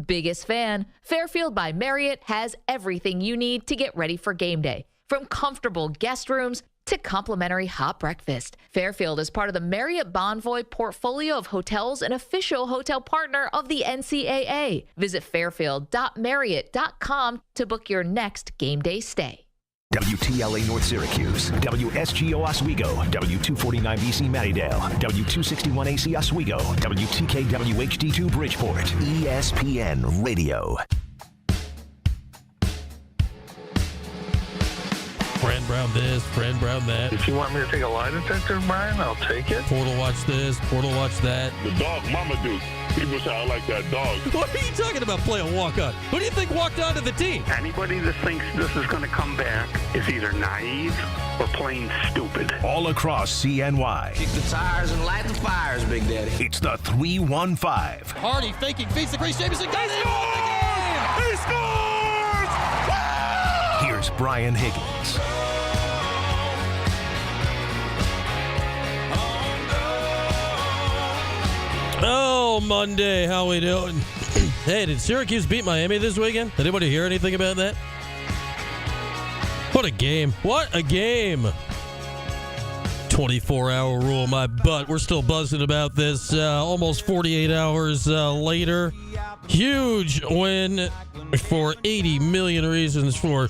biggest fan, Fairfield by Marriott has everything you need to get ready for game day. From comfortable guest rooms to complimentary hot breakfast. Fairfield is part of the Marriott Bonvoy portfolio of hotels and official hotel partner of the NCAA. Visit fairfield.marriott.com to book your next game day stay. WTLA North Syracuse, WSGO Oswego, W249BC Mattydale, W261AC Oswego, WTKWHD2 Bridgeport, ESPN Radio. Fran Brown this, Fran Brown that. If you want me to take a lie detector, Brian, I'll take it. Portal watch this, Portal watch that. The dog Mama Duke. People say I like that dog. What are you talking about playing walk-on? Who do you think walked onto the team? Anybody that thinks this is going to come back is either naive or plain stupid. All across CNY. Kick the tires and light the fires, Big Daddy. It's the 315. Hardy faking, feeds the crease, Jameson got it! He scores! Woo! Here's Brian Higgins. Oh, Monday, how we doing? Hey, did Syracuse beat Miami this weekend? Did anybody hear anything about that? What a game. What a game. 24-hour rule, my butt. We're still buzzing about this almost 48 hours later. Huge win for 80 million reasons for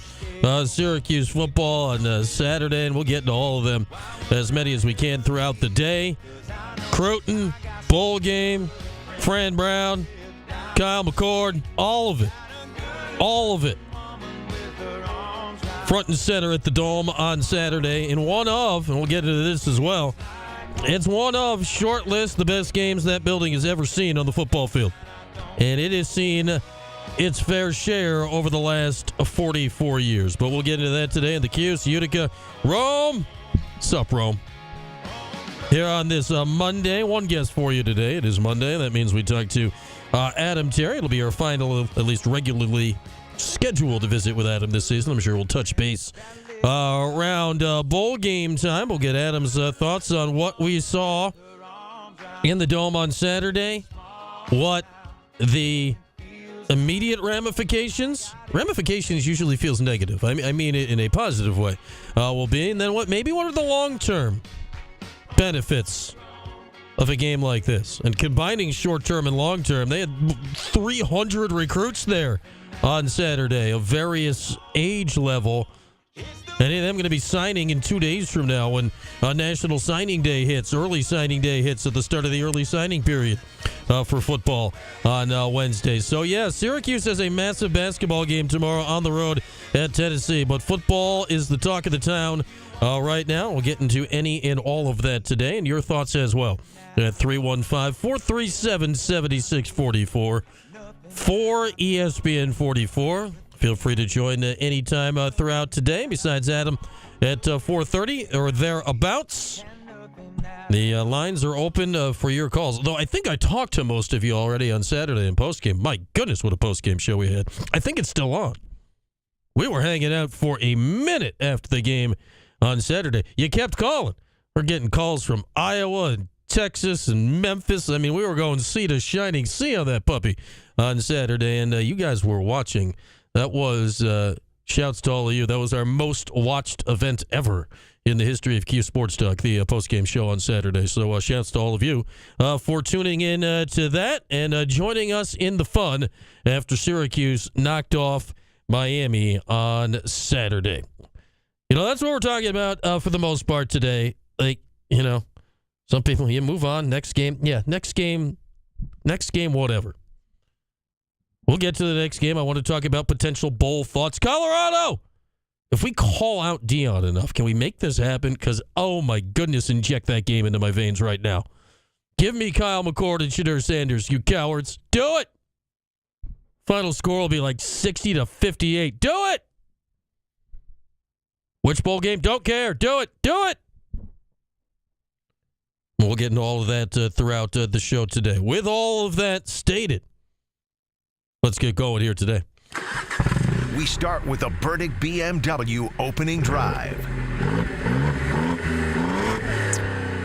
Syracuse football on Saturday, and we'll get into all of them, as many as we can throughout the day. Croton, bowl game, Fran Brown, Kyle McCord, all of it. All of it. Front and center at the Dome on Saturday in one of, and we'll get into this as well, it's one of short list the best games that building has ever seen on the football field. And it has seen its fair share over the last 44 years. But we'll get into that today in the Cuse, Utica, Rome. Sup, Rome? Here on this Monday, one guest for you today. It is Monday. That means we talk to Adam Terry. It'll be our final, at least regularly scheduled to visit with Adam this season. I'm sure we'll touch base around bowl game time. We'll get Adam's thoughts on what we saw in the Dome on Saturday, what the immediate ramifications usually feels negative. I mean it in a positive way, will be, and then what are the long-term benefits of a game like this. And combining short-term and long-term, they had 300 recruits there on Saturday of various age level. Any of them going to be signing in 2 days from now when National Signing Day hits, early signing day hits at the start of the early signing period for football on Wednesday. So, yeah, Syracuse has a massive basketball game tomorrow on the road at Tennessee. But football is the talk of the town right now. We'll get into any and all of that today, and your thoughts as well at 315-437-7644 for ESPN 44. Feel free to join anytime throughout today. Besides Adam at 4:30 or thereabouts. The lines are open for your calls. Though I think I talked to most of you already on Saturday in postgame. My goodness, what a postgame show we had. I think it's still on. We were hanging out for a minute after the game on Saturday. You kept calling. We're getting calls from Iowa and Texas and Memphis. I mean, we were going sea to shining sea on that puppy on Saturday, and you guys were watching. That was, shouts to all of you, that was our most watched event ever in the history of Q Sports Talk, the postgame show on Saturday. So shouts to all of you for tuning in to that and joining us in the fun after Syracuse knocked off Miami on Saturday. You know, that's what we're talking about for the most part today. Like, you know, some people, you move on, next game. Yeah, next game, whatever. We'll get to the next game. I want to talk about potential bowl thoughts. Colorado! If we call out Dion enough, can we make this happen? Because, oh my goodness, inject that game into my veins right now. Give me Kyle McCord and Shedeur Sanders, you cowards. Do it! Final score will be like 60-58. Do it! Which bowl game? Don't care. Do it. Do it! We'll get into all of that throughout the show today. With all of that stated, let's get going here today. We start with the Burdick BMW opening drive.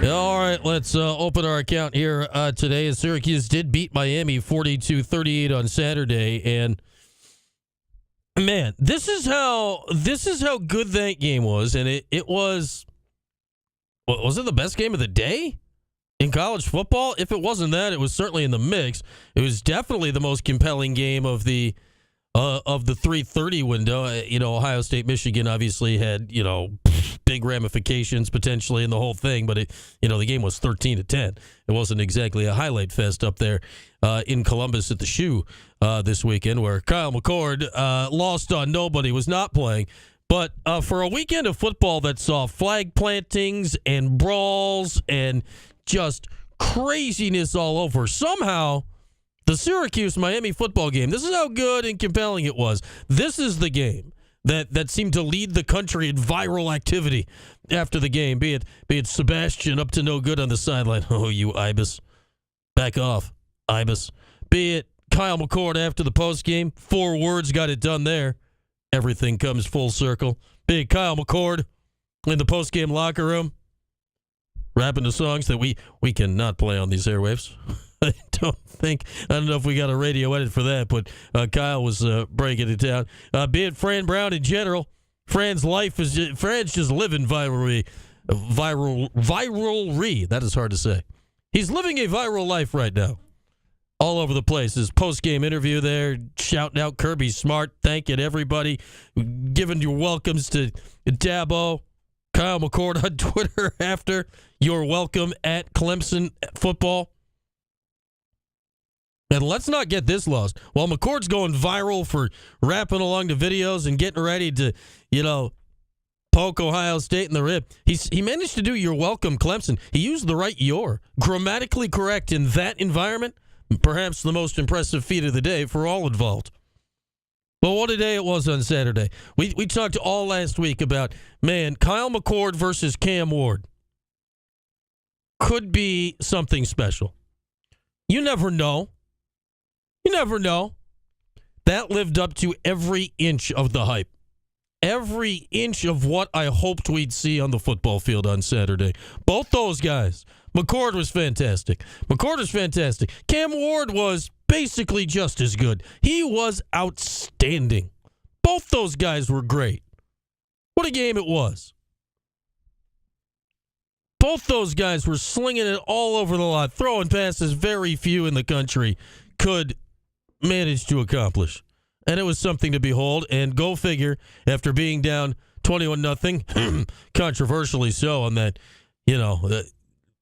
All right, let's open our account here today. As Syracuse did beat Miami 42-38 on Saturday, and man, this is how good that game was, and it was. Was it the best game of the day in college football? If it wasn't that, it was certainly in the mix. It was definitely the most compelling game of the 3:30 window. Ohio State, Michigan obviously had big ramifications potentially in the whole thing, but the game was 13-10. It wasn't exactly a highlight fest up there in Columbus at the Shoe this weekend, where Kyle McCord lost on nobody, was not playing. But for a weekend of football that saw flag plantings and brawls and just craziness all over, somehow the Syracuse-Miami football game, this is how good and compelling it was. This is the game that seemed to lead the country in viral activity after the game, be it Sebastian up to no good on the sideline. Oh, you Ibis. Back off, Ibis. Be it Kyle McCord after the postgame. 4 words got it done there. Everything comes full circle. Be it Kyle McCord in the postgame locker room, rapping the songs that we cannot play on these airwaves. I don't know if we got a radio edit for that, but Kyle was breaking it down. Be it Fran Brown in general. Fran's just living viralry. That is hard to say. He's living a viral life right now. All over the place. His post-game interview there, shouting out Kirby Smart, thanking everybody, giving your welcomes to Dabo, Kyle McCord on Twitter after your welcome at Clemson football. And let's not get this lost. While McCord's going viral for rapping along to videos and getting ready to, poke Ohio State in the rib, he managed to do your welcome Clemson. He used the right your. Grammatically correct in that environment. Perhaps the most impressive feat of the day for all involved. Well, what a day it was on Saturday. We talked all last week about, man, Kyle McCord versus Cam Ward could be something special. You never know. You never know. That lived up to every inch of the hype. Every inch of what I hoped we'd see on the football field on Saturday. Both those guys. McCord was fantastic. Cam Ward was basically just as good. He was outstanding. Both those guys were great. What a game it was. Both those guys were slinging it all over the lot, throwing passes very few in the country could manage to accomplish. And it was something to behold. And go figure, after being down 21-0, controversially so on that,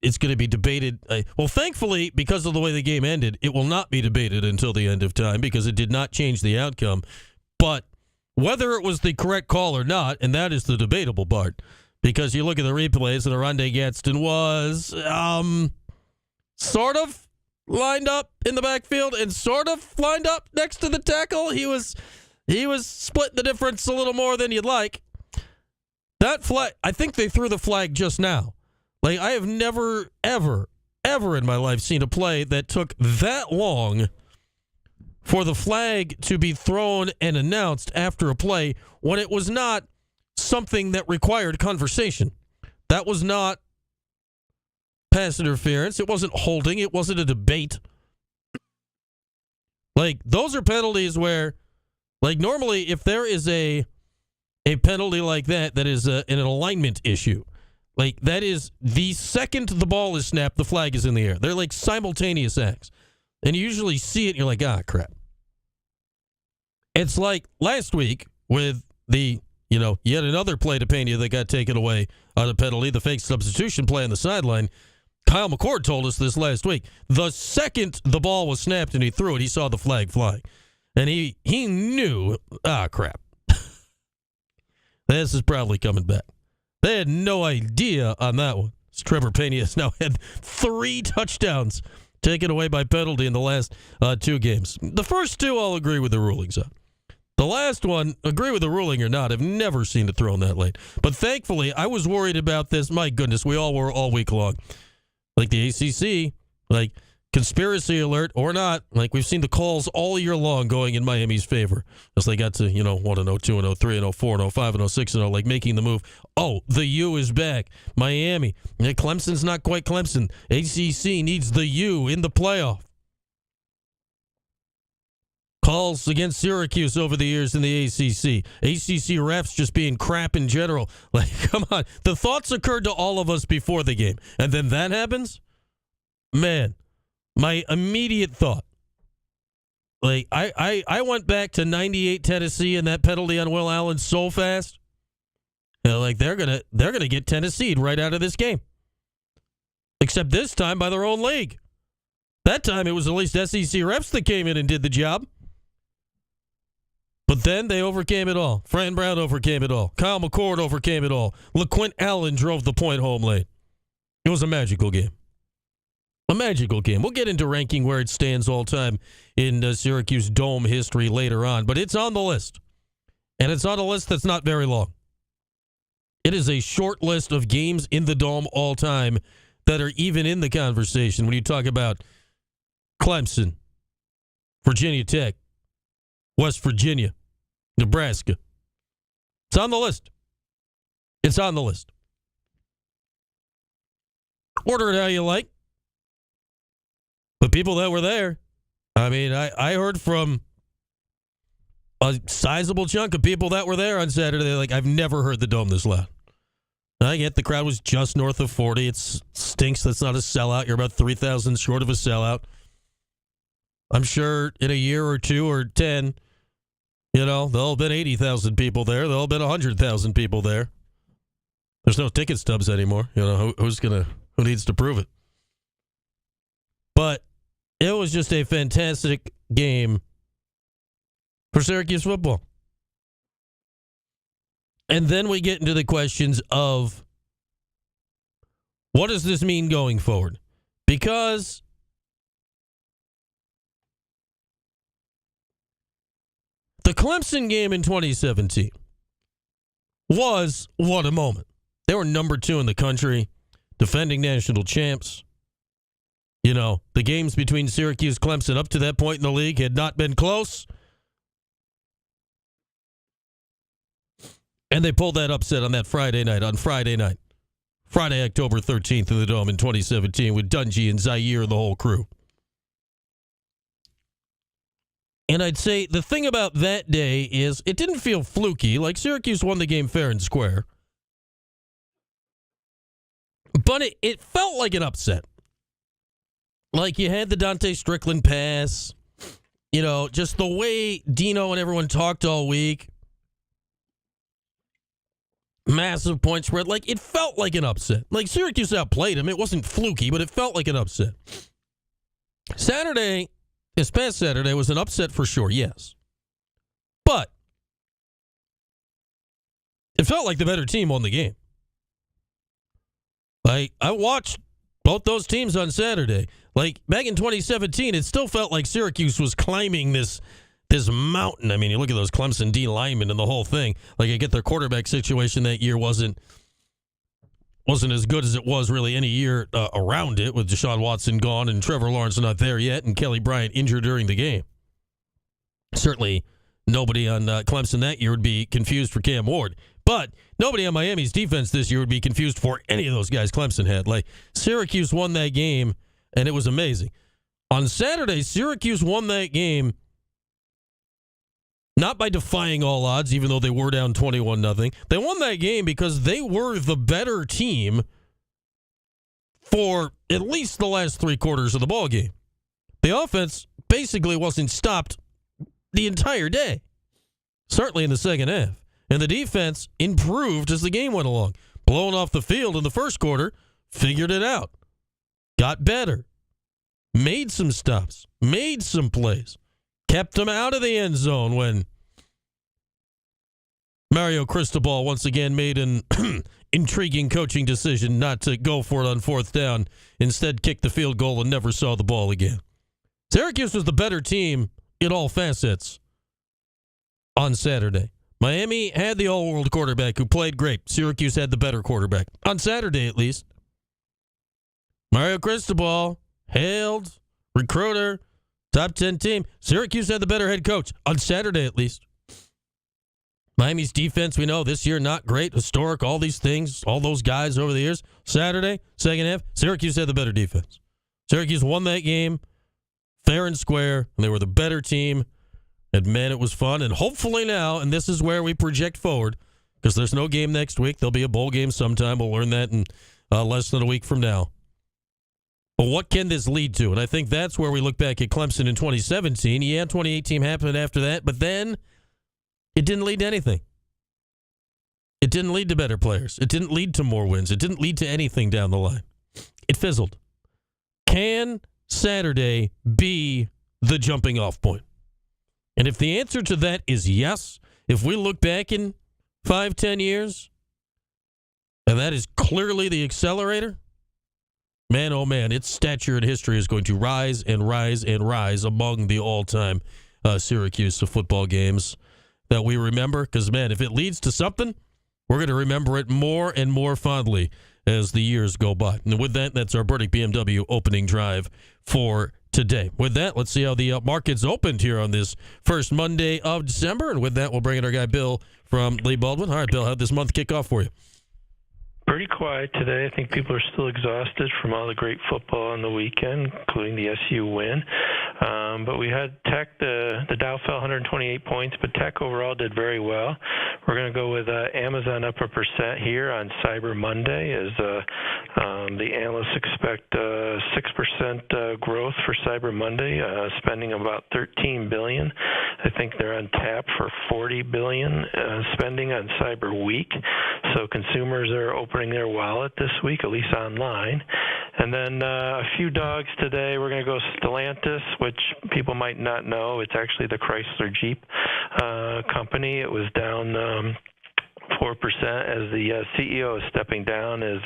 it's going to be debated. Well, thankfully, because of the way the game ended, it will not be debated until the end of time because it did not change the outcome. But whether it was the correct call or not, and that is the debatable part, because you look at the replays and Aronde Gadsden was sort of lined up in the backfield and sort of lined up next to the tackle. He was splitting the difference a little more than you'd like. That flag, I think they threw the flag just now. Like, I have never, ever, ever in my life seen a play that took that long for the flag to be thrown and announced after a play when it was not something that required conversation. That was not pass interference. It wasn't holding. It wasn't a debate. Like, those are penalties where, like, normally if there is a penalty like that is an alignment issue. Like, that is the second the ball is snapped, the flag is in the air. They're like simultaneous acts. And you usually see it and you're like, crap. It's like last week with the, yet another play to Pena that got taken away on a penalty, the fake substitution play on the sideline. Kyle McCord told us this last week. The second the ball was snapped and he threw it, he saw the flag flying. And he knew, crap. This is probably coming back. They had no idea on that one. Trevor Pena has now had 3 touchdowns taken away by penalty in the last 2 games. The first 2 I'll agree with the rulings on. The last one, agree with the ruling or not, I've never seen it thrown that late. But thankfully, I was worried about this. My goodness, we all were all week long. Like the ACC, conspiracy alert or not, like we've seen the calls all year long going in Miami's favor as they got to, 1-0, 2-0, 3-0, 4-0, 5-0, 6-0, like making the move. Oh, the U is back. Miami. Clemson's not quite Clemson. ACC needs the U in the playoff. Calls against Syracuse over the years in the ACC. ACC refs just being crap in general. Like, come on. The thoughts occurred to all of us before the game. And then that happens? Man, my immediate thought. Like, I went back to 98 Tennessee and that penalty on Will Allen so fast. Like, they're gonna get Tennessee'd right out of this game. Except this time by their own league. That time it was at least SEC refs that came in and did the job. But then they overcame it all. Fran Brown overcame it all. Kyle McCord overcame it all. LaQuint Allen drove the point home late. It was a magical game. A magical game. We'll get into ranking where it stands all time in Syracuse Dome history later on, but it's on the list. And it's on a list that's not very long. It is a short list of games in the Dome all time that are even in the conversation when you talk about Clemson, Virginia Tech, West Virginia, Nebraska. It's on the list. It's on the list. Order it how you like. But people that were there, I mean, I heard from a sizable chunk of people that were there on Saturday, like, I've never heard the Dome this loud. I get the crowd was just north of 40. It stinks that's not a sellout. You're about 3,000 short of a sellout. I'm sure in a year or 2 or 10, there'll have been 80,000 people there. There'll have been 100,000 people there. There's no ticket stubs anymore. Who needs to prove it? But it was just a fantastic game for Syracuse football. And then we get into the questions of what does this mean going forward? Because the Clemson game in 2017 was what a moment. They were number 2 in the country, defending national champs. The games between Syracuse and Clemson up to that point in the league had not been close. And they pulled that upset on Friday, October 13th in the Dome in 2017 with Dungy and Zaire and the whole crew. And I'd say the thing about that day is it didn't feel fluky, like Syracuse won the game fair and square. But it felt like an upset. Like you had the Dante Strickland pass, just the way Dino and everyone talked all week. Massive point spread. Like, it felt like an upset. Like, Syracuse outplayed him. It wasn't fluky, but it felt like an upset. This past Saturday was an upset for sure, yes. But it felt like the better team won the game. I watched both those teams on Saturday. Like, back in 2017, it still felt like Syracuse was climbing this mountain. I mean, you look at those Clemson D linemen and the whole thing. Like, I get their quarterback situation that year wasn't as good as it was really any year around it, with Deshaun Watson gone and Trevor Lawrence not there yet and Kelly Bryant injured during the game. Certainly nobody on Clemson that year would be confused for Cam Ward. But nobody on Miami's defense this year would be confused for any of those guys Clemson had. Like, Syracuse won that game, and it was amazing. On Saturday, Syracuse won that game not by defying all odds, even though they were down 21-0. They won that game because they were the better team for at least the last 3 quarters of the ball game. The offense basically wasn't stopped the entire day, certainly in the second half. And the defense improved as the game went along. Blown off the field in the first quarter, figured it out, got better, made some stops, made some plays. Kept them out of the end zone when Mario Cristobal once again made an intriguing coaching decision not to go for it on 4th down. Instead, kicked the field goal and never saw the ball again. Syracuse was the better team in all facets on Saturday. Miami had the all-world quarterback who played great. Syracuse had the better quarterback, on Saturday at least. Mario Cristobal hailed, recruiter, top 10 team. Syracuse had the better head coach, on Saturday at least. Miami's defense, we know, this year not great, historic, all these things, all those guys over the years. Saturday, second half, Syracuse had the better defense. Syracuse won that game fair and square, and they were the better team. And, man, it was fun. And hopefully now, and this is where we project forward, because there's no game next week. There'll be a bowl game sometime. We'll learn that in less than a week from now. But what can this lead to? And I think that's where we look back at Clemson in 2017. Yeah, 2018 happened after that, but then it didn't lead to anything. It didn't lead to better players. It didn't lead to more wins. It didn't lead to anything down the line. It fizzled. Can Saturday be the jumping off point? And if the answer to that is yes, if we look back in 5-10 years, and that is clearly the accelerator, man, oh man, its stature in history is going to rise and rise and rise among the all-time Syracuse football games that we remember. Because, man, if it leads to something, we're going to remember it more and more fondly as the years go by. And with that, that's our Burdick BMW opening drive for today. With that, let's see how the markets opened here on this first Monday of December. And with that, we'll bring in our guy Bill from Lee Baldwin. All right, Bill, how'd this month kick off for you? Pretty quiet today. I think people are still exhausted from all the great football on the weekend, including the SU win. But we had Tech, the Dow fell 128 points, but Tech overall did very well. We're going to go with Amazon up 1% here on Cyber Monday, as the analysts expect 6% growth for Cyber Monday, spending about $13 billion. I think they're on tap for $40 billion spending on Cyber Week. So consumers are opening their wallet this week, at least online. And then a few dogs today. We're going to go Stellantis, which people might not know. It's actually the Chrysler Jeep company. It was down 4% as the CEO is stepping down. Is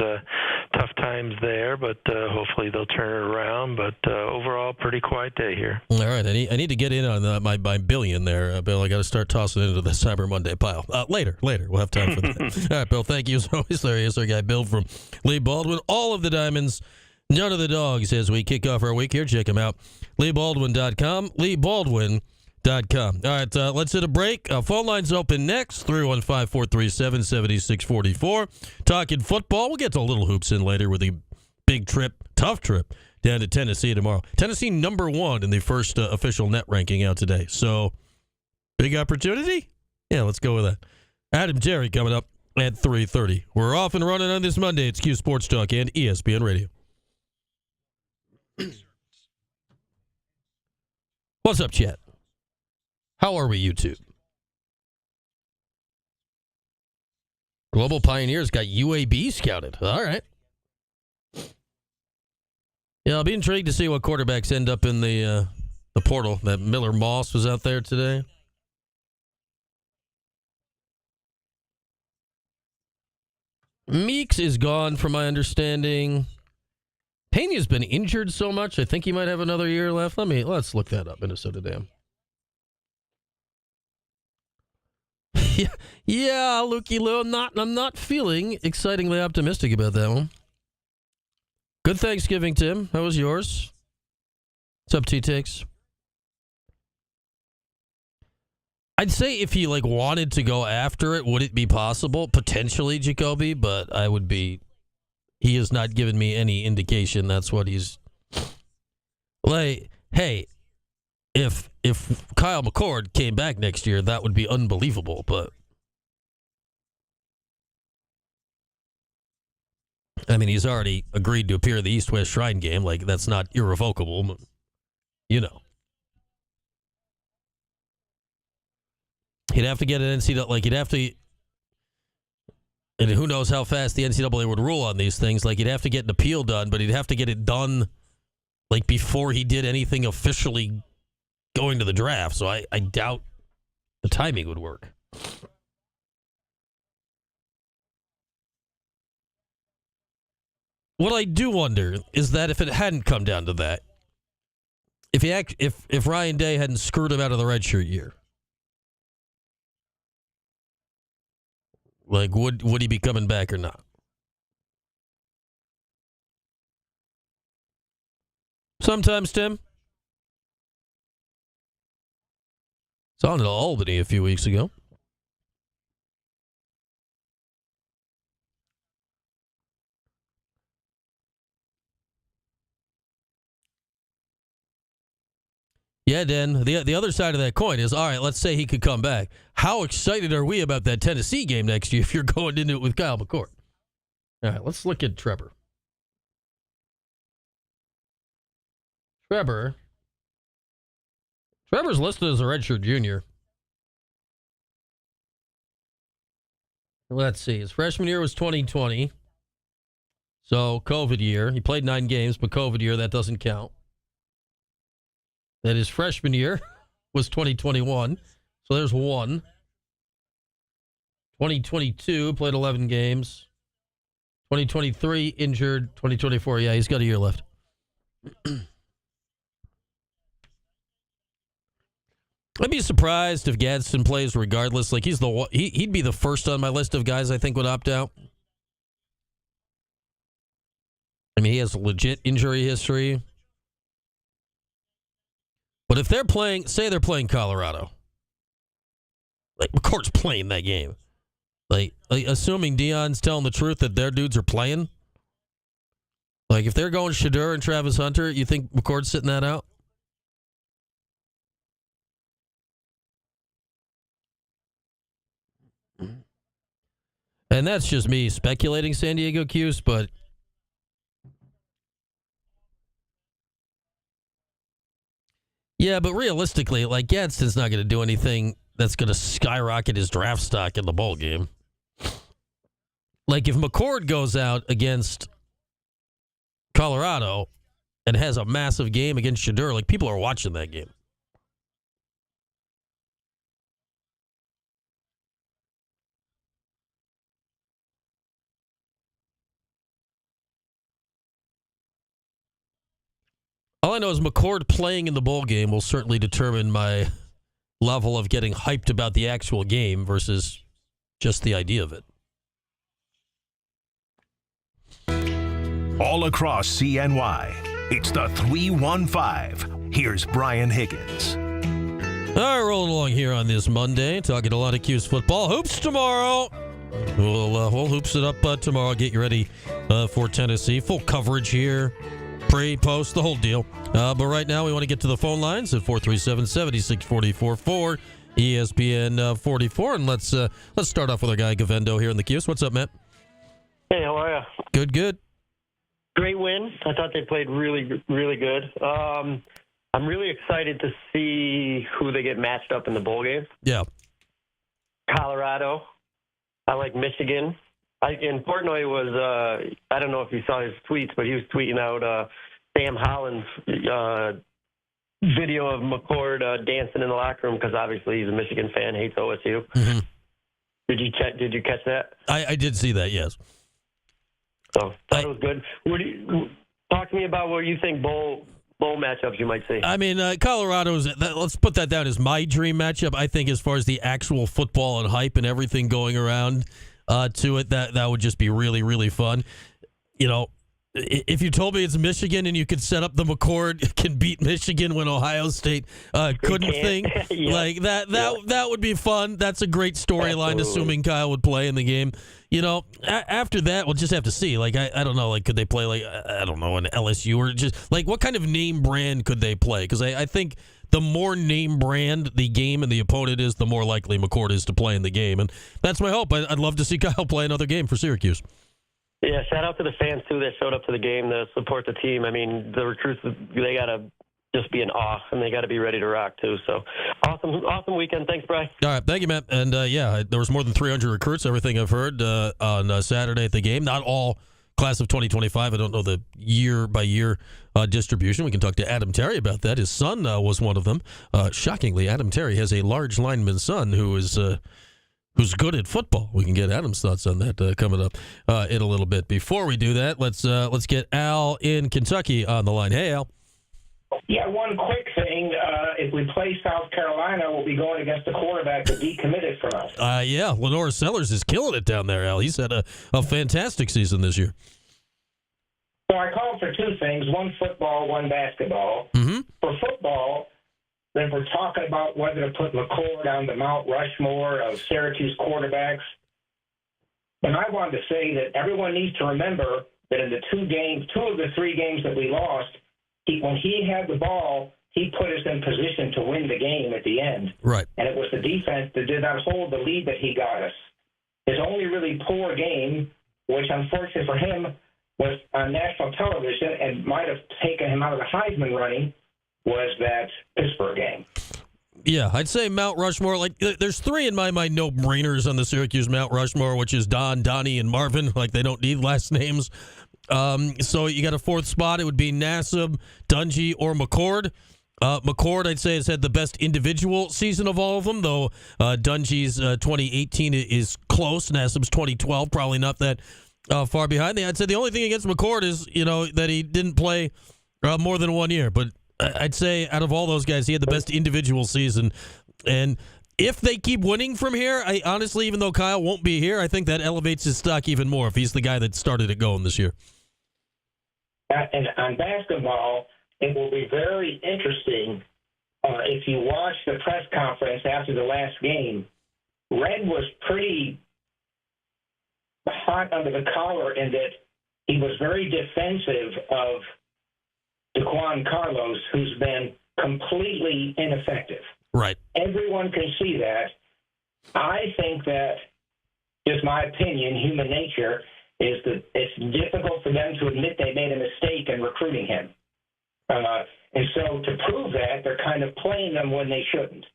tough times there, but hopefully they'll turn it around. But overall, pretty quiet day here. All right, I need to get in on my billion there, Bill. I got to start tossing it into the Cyber Monday pile. Later, we'll have time for that. All right, Bill, thank you as always. There he is, our guy Bill from Lee Baldwin. All of the diamonds, none of the dogs as we kick off our week here. Check him out, LeeBaldwin.com, LeeBaldwin.com. All right, let's hit a break. Phone lines open next, 315-437-7644. Talking football. We'll get to a little hoops in later with a big trip, tough trip, down to Tennessee tomorrow. Tennessee number 1 in the first official net ranking out today. So, big opportunity? Yeah, let's go with that. Adam Jerry coming up at 3:30. We're off and running on this Monday. It's Q Sports Talk and ESPN Radio. What's up, chat? How are we, YouTube? Global Pioneers got UAB scouted. All right. Yeah, I'll be intrigued to see what quarterbacks end up in the portal. That Miller Moss was out there today. Meeks is gone, from my understanding. Pena's been injured so much, I think he might have another year left. Let's look that up. Minnesota Dam. Yeah, Lukey Lou. I'm not feeling excitingly optimistic about that one. Good Thanksgiving, Tim. How was yours? What's up, T-Takes? I'd say if he wanted to go after it, would it be possible? Potentially, Jacoby, but he has not given me any indication that's what he's hey, if Kyle McCord came back next year, that would be unbelievable, but I mean, he's already agreed to appear at the East-West Shrine game. That's not irrevocable, but, He'd have to get an NCAA, he'd have to, and who knows how fast the NCAA would rule on these things. He'd have to get an appeal done, but he'd have to get it done, before he did anything officially going to the draft. So I doubt the timing would work. What I do wonder is that if it hadn't come down to that, if Ryan Day hadn't screwed him out of the redshirt year, would he be coming back or not? Sometimes, Tim, Saw him at Albany a few weeks ago. Yeah, Dan, the other side of that coin is, all right, let's say he could come back. How excited are we about that Tennessee game next year if you're going into it with Kyle McCord? All right, let's look at Trevor. Trevor's listed as a redshirt junior. Let's see. His freshman year was 2020. So, COVID year. He played 9 games, but COVID year, that doesn't count. Then his freshman year was 2021. So there's 1. 2022, played 11 games. 2023, injured. 2024, yeah, he's got a year left. I'd be surprised if Gadsden plays regardless. Like, he'd be the first on my list of guys I think would opt out. I mean, he has a legit injury history. But if they're playing, say they're playing Colorado, like McCord's playing that game, like assuming Deion's telling the truth that their dudes are playing, like if they're going Shedeur and Travis Hunter, you think McCord's sitting that out? And that's just me speculating, San Diego Cuse, but yeah, but realistically, like, Gadsden's not going to do anything that's going to skyrocket his draft stock in the bowl game. Like, if McCord goes out against Colorado and has a massive game against Shedeur, like, people are watching that game. All I know is McCord playing in the bowl game will certainly determine my level of getting hyped about the actual game versus just the idea of it. All across CNY, it's the 315. Here's Brian Higgins. All right, rolling along here on this Monday, talking a lot of Cuse football. Hoops tomorrow. We'll hoops it up tomorrow. Get you ready for Tennessee. Full coverage here. Pre, post, the whole deal. But right now, we want to get to the phone lines at 437-7644 for ESPN 44. And let's start off with our guy, Gavendo, here in the Cuse. What's up, Matt? Hey, how are you? Good. Great win. I thought they played really, really good. I'm really excited to see who they get matched up in the bowl game. Yeah. Colorado. I like Michigan. And Portnoy was, I don't know if you saw his tweets, but he was tweeting out Sam Holland's video of McCord dancing in the locker room because obviously he's a Michigan fan, hates OSU. Mm-hmm. Did you catch that? I did see that, yes. So that was good. Talk to me about what you think bowl matchups you might see. I mean, Colorado's, let's put that down as my dream matchup. I think as far as the actual football and hype and everything going around to it, that would just be really, really fun. You know, if you told me it's Michigan and you could set up the McCord can beat Michigan when Ohio State couldn't think, yeah. like that would be fun. That's a great storyline, assuming Kyle would play in the game. You know, after that, we'll just have to see. Like, I don't know, like, could they play, like, I don't know, an LSU or just, like, what kind of name brand could they play? Because I think the more name brand the game and the opponent is, the more likely McCord is to play in the game. And that's my hope. I'd love to see Kyle play another game for Syracuse. Yeah, shout out to the fans, too, that showed up to the game to support the team. I mean, the recruits, they got to just be in awe, and they got to be ready to rock, too. So, awesome weekend. Thanks, Brian. All right, thank you, Matt. And, yeah, there was more than 300 recruits, everything I've heard, on Saturday at the game. Not all class of 2025. I don't know the year-by-year distribution. We can talk to Adam Terry about that. His son was one of them. Shockingly, Adam Terry has a large lineman son who's good at football. We can get Adam's thoughts on that coming up in a little bit. Before we do that, let's get Al in Kentucky on the line. Hey, Al. Yeah, one quick thing. If we play South Carolina, we'll be going against the quarterback that decommitted from us. Yeah, Lenora Sellers is killing it down there, Al. He's had a fantastic season this year. So I called for two things, one football, one basketball. Mm-hmm. For football, then we're talking about whether to put McCord on the Mount Rushmore of Syracuse quarterbacks. And I wanted to say that everyone needs to remember that in the two of the three games that we lost, when he had the ball, he put us in position to win the game at the end. Right. And it was the defense that did not hold the lead that he got us. His only really poor game, which unfortunately for him was on national television and might have taken him out of the Heisman running, was that Pittsburgh game. Yeah, I'd say Mount Rushmore. Like, there's three in my mind no-brainers on the Syracuse Mount Rushmore, which is Don, Donnie, and Marvin. Like, they don't need last names. So you got a fourth spot. It would be Nassib, Dungy, or McCord. McCord, I'd say, has had the best individual season of all of them, though Dungy's 2018 is close. Nassib's 2012, probably not that far behind. I'd say the only thing against McCord is, that he didn't play more than 1 year. But I'd say out of all those guys, he had the best individual season. And if they keep winning from here, I honestly, even though Kyle won't be here, I think that elevates his stock even more if he's the guy that started it going this year. And on basketball, it will be very interesting if you watch the press conference after the last game. Red was pretty hot under the collar in that he was very defensive of DeJuan Carlos, who's been completely ineffective. Right. Everyone can see that. I think that, just my opinion, human nature, is that it's difficult for them to admit they made a mistake in recruiting him. And so to prove that, they're kind of playing them when they shouldn't.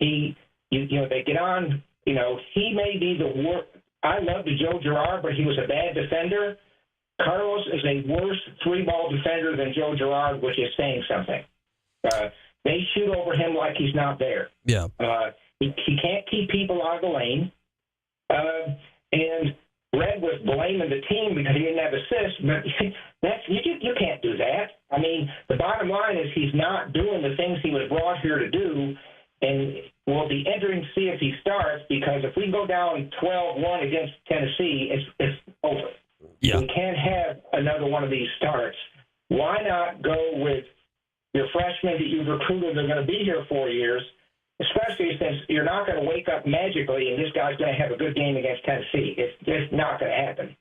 They get on, he may be the worst. I love Joe Girard, but he was a bad defender. Carlos is a worse three-ball defender than Joe Girard, which is saying something. They shoot over him like he's not there. Yeah. He can't keep people out of the lane. And Red was blaming the team because he didn't have assists. But you can't do that. I mean, the bottom line is he's not doing the things he was brought here to do, and we'll be entering to see if he starts, because if we go down 12-1 against Tennessee, it's over. Yeah. We can't have another one of these starts. Why not go with your freshmen that you've recruited that are going to be here 4 years, especially since you're not going to wake up magically and this guy's going to have a good game against Tennessee. It's just not going to happen.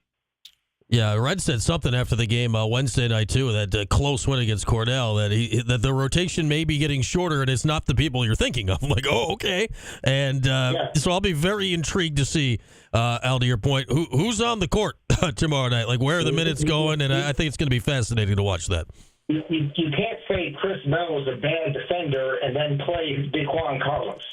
Yeah, Red said something after the game Wednesday night, too, that close win against Cornell, that the rotation may be getting shorter and it's not the people you're thinking of. I'm like, oh, okay. And so I'll be very intrigued to see, Al, to your point, who's on the court tomorrow night? Like, where are the minutes going? And I think it's going to be fascinating to watch that. You can't say Chris Bell is a bad defender and then play DeJuan Carlos.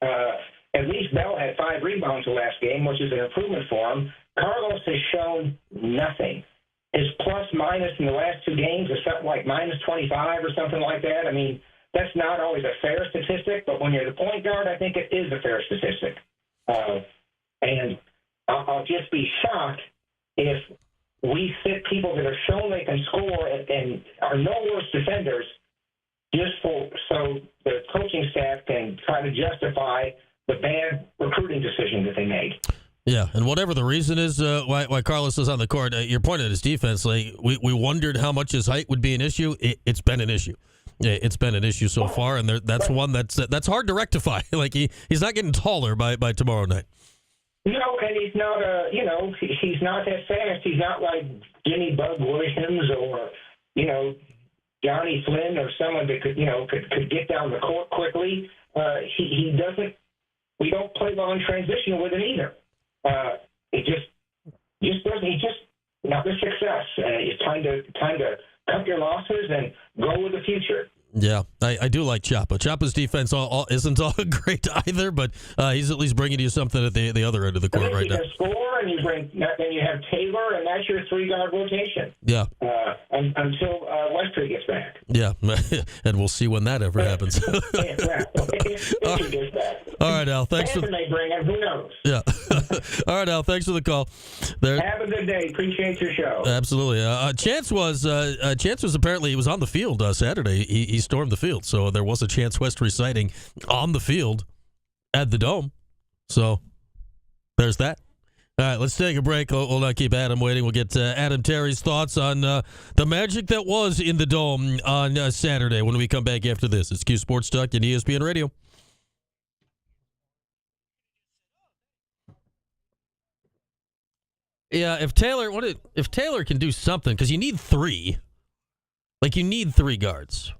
At least Bell had 5 rebounds the last game, which is an improvement for him. Carlos has shown nothing. His plus-minus in the last 2 games is something like minus 25 or something like that. I mean, that's not always a fair statistic, but when you're the point guard, I think it is a fair statistic. And I'll just be shocked if we sit people that have shown they can score and are no worse defenders just so the coaching staff can try to justify the bad recruiting decision that they made. Yeah, and whatever the reason is why Carlos is on the court, your point at his defense, like we wondered how much his height would be an issue. It's been an issue. It's been an issue so far, and that's one that's hard to rectify. Like he's not getting taller by tomorrow night. No, and he's not he's not that fast. He's not like Jimmy Bug Williams or Johnny Flynn or someone that could get down the court quickly. He doesn't. We don't play well in transition with him either. It just doesn't. He just not the success. It's time to cut your losses and go with the future. Yeah, I do like Chapa. Chapa's defense isn't all great either, but he's at least bringing you something at the other end of the court right now. You can score, and then you have Taylor, and that's your 3-guard rotation. Yeah. Until Westry gets back. Yeah, and we'll see when that ever happens. All right, Al. Thanks for. May bring him. Who knows? Yeah. All right, Al. Thanks for the call. Have a good day. Appreciate your show. Absolutely. Chance was apparently he was on the field Saturday. He stormed the field, so there was a Chance Westry sighting on the field at the Dome. So there's that. All right, let's take a break. We'll not keep Adam waiting. We'll get Adam Terry's thoughts on the magic that was in the Dome on Saturday when we come back after this. It's Q Sports Talk and ESPN Radio. Yeah, if Taylor can do something, because you need three. Like, you need three guards.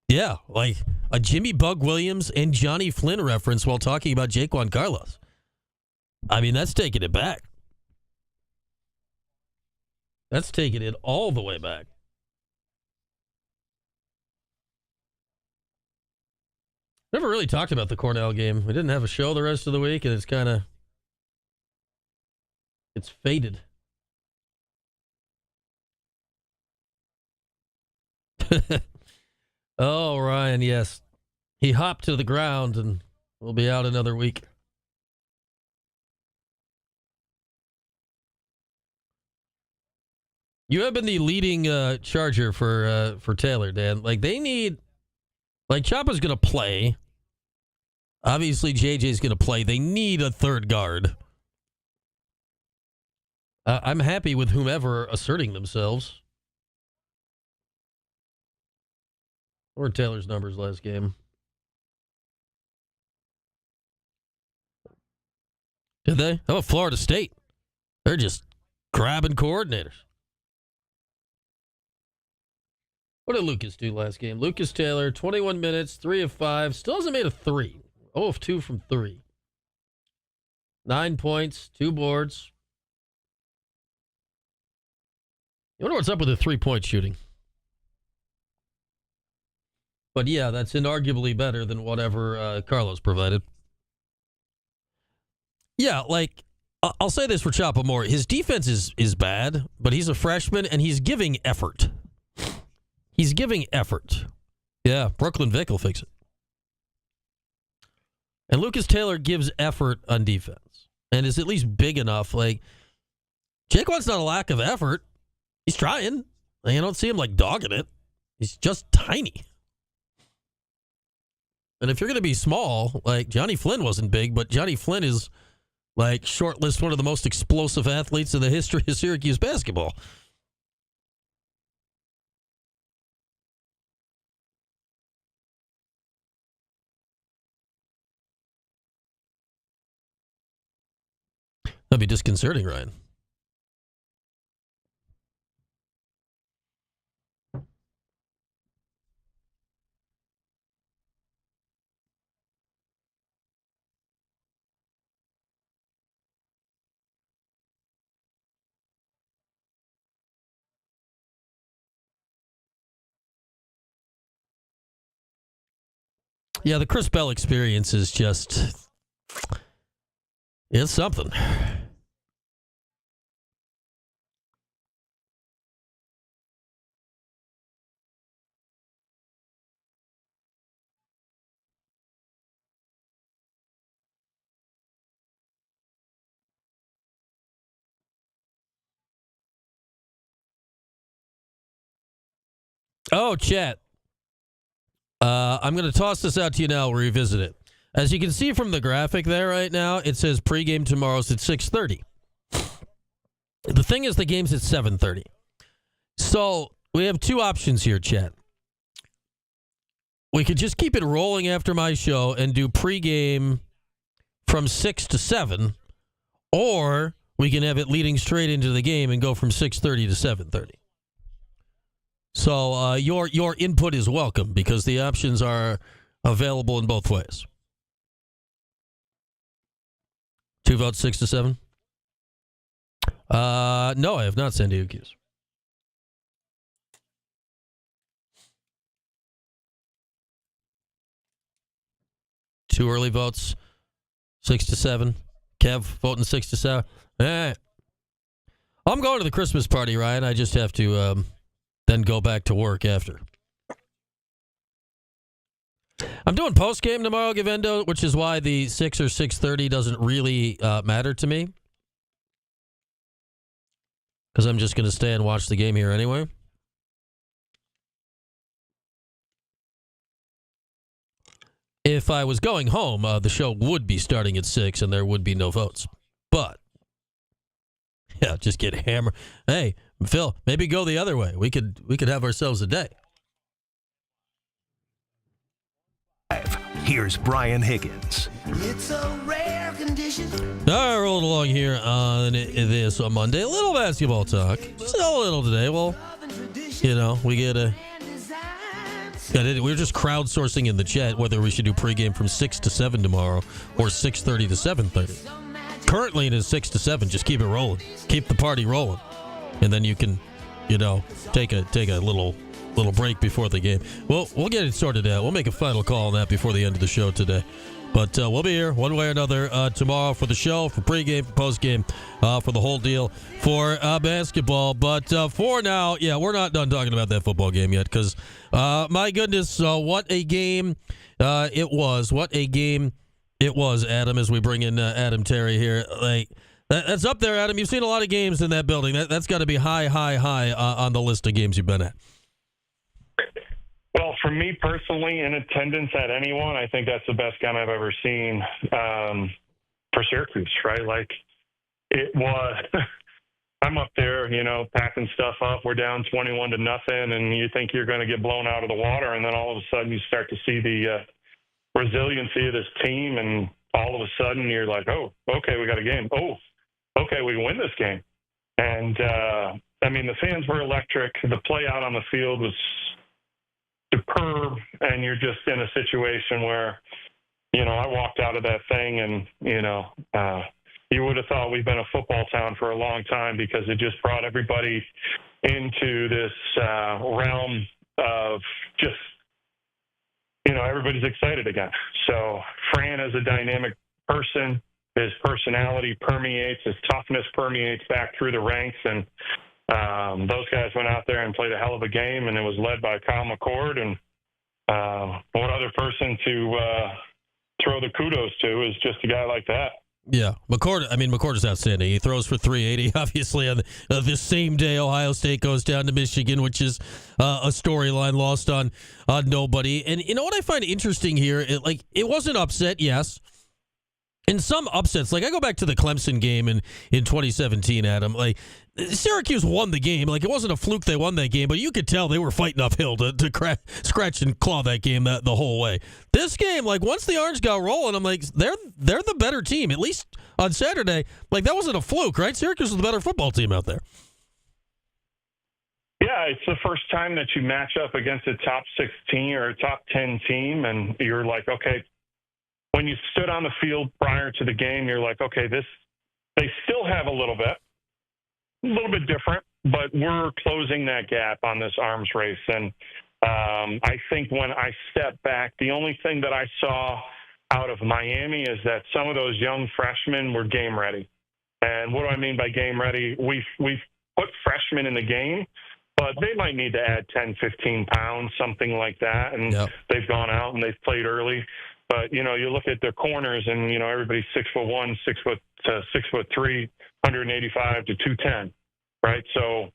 Yeah, like a Jimmy Bug Williams and Johnny Flynn reference while talking about Jaquan Carlos. I mean, that's taking it back. That's taking it all the way back. Never really talked about the Cornell game. We didn't have a show the rest of the week, and it's faded. Oh, Ryan, yes. He hopped to the ground and will be out another week. You have been the leading charger for Taylor, Dan. Like, they need... Like, Chapa's going to play. Obviously, JJ's going to play. They need a third guard. I'm happy with whomever asserting themselves. What were Taylor's numbers last game? Did they? How about Florida State? They're just grabbing coordinators. What did Lucas do last game? Lucas Taylor, 21 minutes, 3 of 5. Still hasn't made a 3. 0 of 2 from 3. 9 points, 2 boards. You wonder what's up with the 3-point shooting. But yeah, that's inarguably better than whatever Carlos provided. Yeah, like, I'll say this for Chapa more. His defense is bad, but he's a freshman, and he's giving effort. He's giving effort. Yeah, Brooklyn Vic will fix it. And Lucas Taylor gives effort on defense and is at least big enough. Like, Jaquan's not a lack of effort. He's trying. You don't see him, like, dogging it. He's just tiny. And if you're going to be small, like, Johnny Flynn wasn't big, but Johnny Flynn is, like, shortlist one of the most explosive athletes in the history of Syracuse basketball. That'd be disconcerting, Ryan. Yeah, the Chris Bell experience is just... It's something. Oh, chat. I'm going to toss this out to you now. We'll revisit it. As you can see from the graphic there right now, it says pregame tomorrow's at 6:30. The thing is, the game's at 7:30. So we have two options here, chat. We could just keep it rolling after my show and do pregame from 6 to 7, or we can have it leading straight into the game and go from 6:30 to 7:30. So your input is welcome because the options are available in both ways. 2 votes, 6 to 7? No, I have not sent you cues. Two early votes, 6 to 7. Kev voting 6 to 7. All right. I'm going to the Christmas party, Ryan. I just have to then go back to work after. I'm doing post-game tomorrow, Gavendo, which is why the 6 or 6:30 doesn't really matter to me. Because I'm just going to stay and watch the game here anyway. if I was going home, the show would be starting at 6 and there would be no votes. But, yeah, just get hammered. Hey, Phil, maybe go the other way. We could have ourselves a day. Here's Brian Higgins. It's a rare condition. All right, rolling along here on this on Monday. A little basketball talk. Just a little today. Well, we get a... We're just crowdsourcing in the chat whether we should do pregame from 6 to 7 tomorrow or 6:30 to 7:30. Currently it is 6 to 7. Just keep it rolling. Keep the party rolling. And then you can, take a little break before the game. Well, we'll get it sorted out. We'll make a final call on that before the end of the show today. But we'll be here one way or another tomorrow for the show, for pregame, for postgame, for the whole deal, for basketball. But for now, we're not done talking about that football game yet because, my goodness, what a game it was. What a game it was, Adam, as we bring in Adam Terry here. That's up there, Adam. You've seen a lot of games in that building. That's got to be high on the list of games you've been at. Well, for me personally, in attendance at anyone, I think that's the best game I've ever seen for Syracuse, right? Like, it was, I'm up there, packing stuff up. We're down 21-0, and you think you're going to get blown out of the water, and then all of a sudden you start to see the resiliency of this team, and all of a sudden you're like, oh, okay, we got a game. Oh, okay, we win this game. And, the fans were electric. The play out on the field was superb, and you're just in a situation where, I walked out of that thing and, you would have thought we've been a football town for a long time because it just brought everybody into this realm of just, everybody's excited again. So Fran is a dynamic person. His personality permeates, his toughness permeates back through the ranks, and those guys went out there and played a hell of a game, and it was led by Kyle McCord. And what other person to throw the kudos to is just a guy like that. Yeah, McCord is outstanding. He throws for 380. Obviously, on this same day, Ohio State goes down to Michigan, which is a storyline lost on nobody. And you know what I find interesting here? It wasn't upset, yes. In some upsets, I go back to the Clemson game in 2017, Adam. Syracuse won the game. It wasn't a fluke they won that game, but you could tell they were fighting uphill to scratch and claw that game the whole way. This game, once the Orange got rolling, I'm like, they're the better team. At least on Saturday, that wasn't a fluke, right? Syracuse was the better football team out there. Yeah, it's the first time that you match up against a top 16 or a top 10 team, and you're like, okay. When you stood on the field prior to the game, you're like, okay, they still have a little bit different, but we're closing that gap on this arms race. And I think when I step back, the only thing that I saw out of Miami is that some of those young freshmen were game ready. And what do I mean by game ready? We've put freshmen in the game, but they might need to add 10, 15 pounds, something like that. And They've gone out and they've played early. But, you look at their corners and, everybody's 6'1", 6'3", 185 to 210, right? So,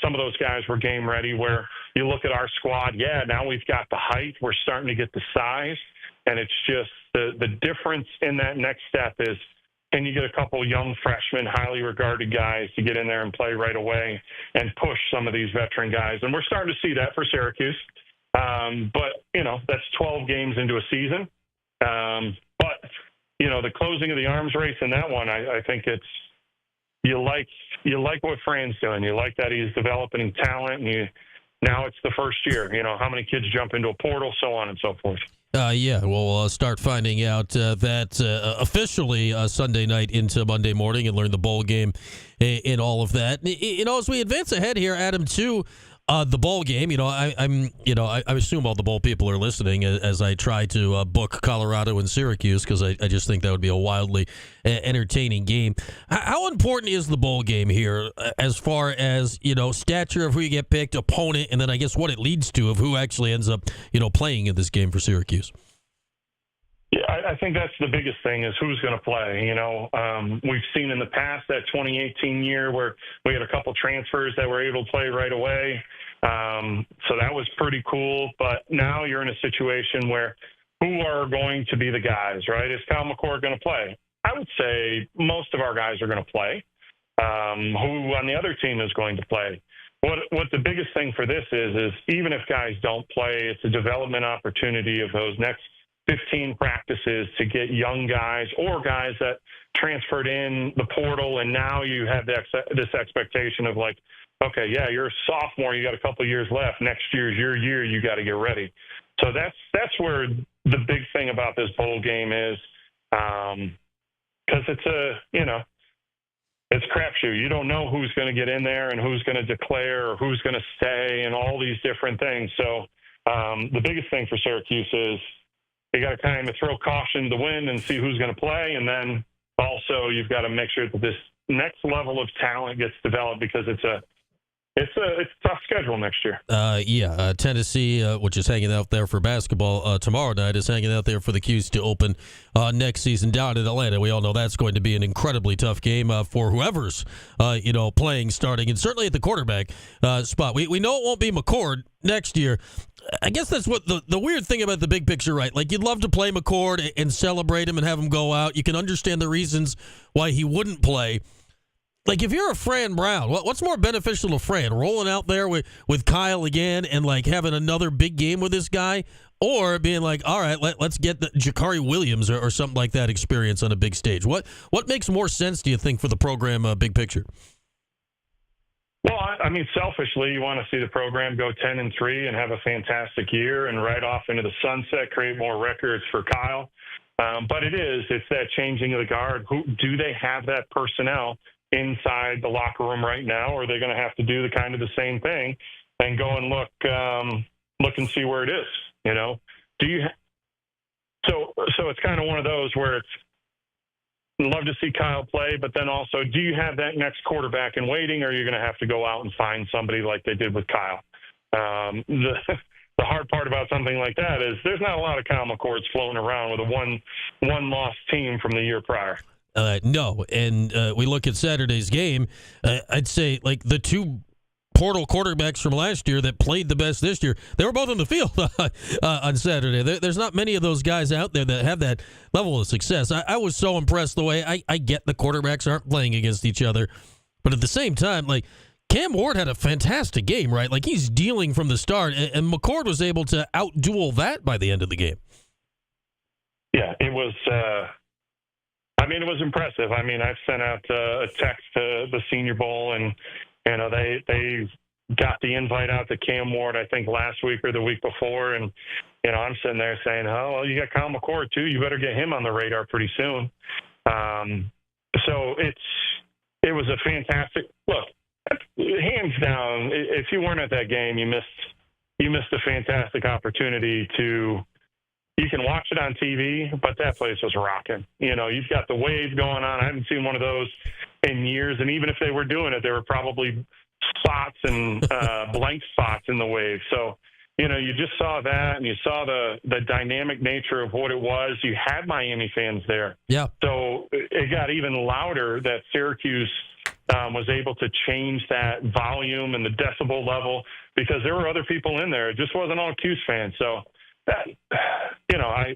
some of those guys were game ready where you look at our squad. Yeah, now we've got the height. We're starting to get the size. And it's just the difference in that next step is, can you get a couple young freshmen, highly regarded guys to get in there and play right away and push some of these veteran guys? And we're starting to see that for Syracuse. But, that's 12 games into a season. But, the closing of the arms race in that one, I think it's, you like what Fran's doing. You like that he's developing talent, and now it's the first year. How many kids jump into a portal, so on and so forth. We'll start finding out that officially Sunday night into Monday morning and learn the bowl game and all of that. As we advance ahead here, Adam, too, the bowl game, I assume all the bowl people are listening as I try to book Colorado and Syracuse because I just think that would be a wildly entertaining game. How important is the bowl game here as far as, stature of who you get picked, opponent, and then I guess what it leads to of who actually ends up, playing in this game for Syracuse? Yeah, I think that's the biggest thing is who's going to play. We've seen in the past that 2018 year where we had a couple transfers that were able to play right away. So that was pretty cool. But now you're in a situation where who are going to be the guys, right? Is Kyle McCord going to play? I would say most of our guys are going to play. Who on the other team is going to play? What the biggest thing for this is even if guys don't play, it's a development opportunity of those next 15 practices to get young guys or guys that transferred in the portal, and now you have this expectation of like, okay, yeah, you're a sophomore, you got a couple of years left. Next year's your year, you got to get ready. So that's where the big thing about this bowl game is, because it's crapshoot. You don't know who's going to get in there and who's going to declare or who's going to stay and all these different things. So the biggest thing for Syracuse is you got to kind of throw caution to the wind and see who's going to play. And then also you've got to make sure that this next level of talent gets developed, because it's a tough schedule next year. Tennessee, which is hanging out there for basketball tomorrow night, is hanging out there for the Qs to open next season down in Atlanta. We all know that's going to be an incredibly tough game for whoever's playing, starting, and certainly at the quarterback spot. We know it won't be McCord next year. I guess that's what the weird thing about the big picture, right? Like, you'd love to play McCord and celebrate him and have him go out. You can understand the reasons why he wouldn't play. Like, if you're a Fran Brown, what's more beneficial to Fran? Rolling out there with Kyle again and, like, having another big game with this guy? Or being like, all right, let's get the Jakari Williams or something like that experience on a big stage? What makes more sense, do you think, for the program big picture? Well, I mean, selfishly, you want to see the program go 10-3 and have a fantastic year and ride off into the sunset, create more records for Kyle. But it's that changing of the guard. Do they have that personnel inside the locker room right now, or are they going to have to do the same thing and go and look and see where it is? So it's kind of one of those where it's love to see Kyle play, but then also, do you have that next quarterback in waiting, or are you going to have to go out and find somebody like they did with Kyle? The hard part about something like that is there's not a lot of Kyle McCords floating around with a one-loss team from the year prior. No, and we look at Saturday's game, I'd say, like, the two portal quarterbacks from last year that played the best this year, they were both on the field on Saturday. There's not many of those guys out there that have that level of success. I was so impressed the way I get the quarterbacks aren't playing against each other, but at the same time, like, Cam Ward had a fantastic game, right? Like, he's dealing from the start, and McCord was able to out-duel that by the end of the game. Yeah, it was it was impressive. I mean, I've sent out a text to the Senior Bowl, and they got the invite out to Cam Ward, I think, last week or the week before. And, I'm sitting there saying, oh, well, you got Kyle McCord, too. You better get him on the radar pretty soon. So it was a fantastic look. Hands down, if you weren't at that game, you missed a fantastic opportunity to. You can watch it on TV, but that place was rocking. You've got the wave going on. I haven't seen one of those in years. And even if they were doing it, there were probably spots and blank spots in the wave. So, you just saw that, and you saw the dynamic nature of what it was. You had Miami fans there. Yeah. So it got even louder that Syracuse was able to change that volume and the decibel level, because there were other people in there. It just wasn't all Cuse fans. So that,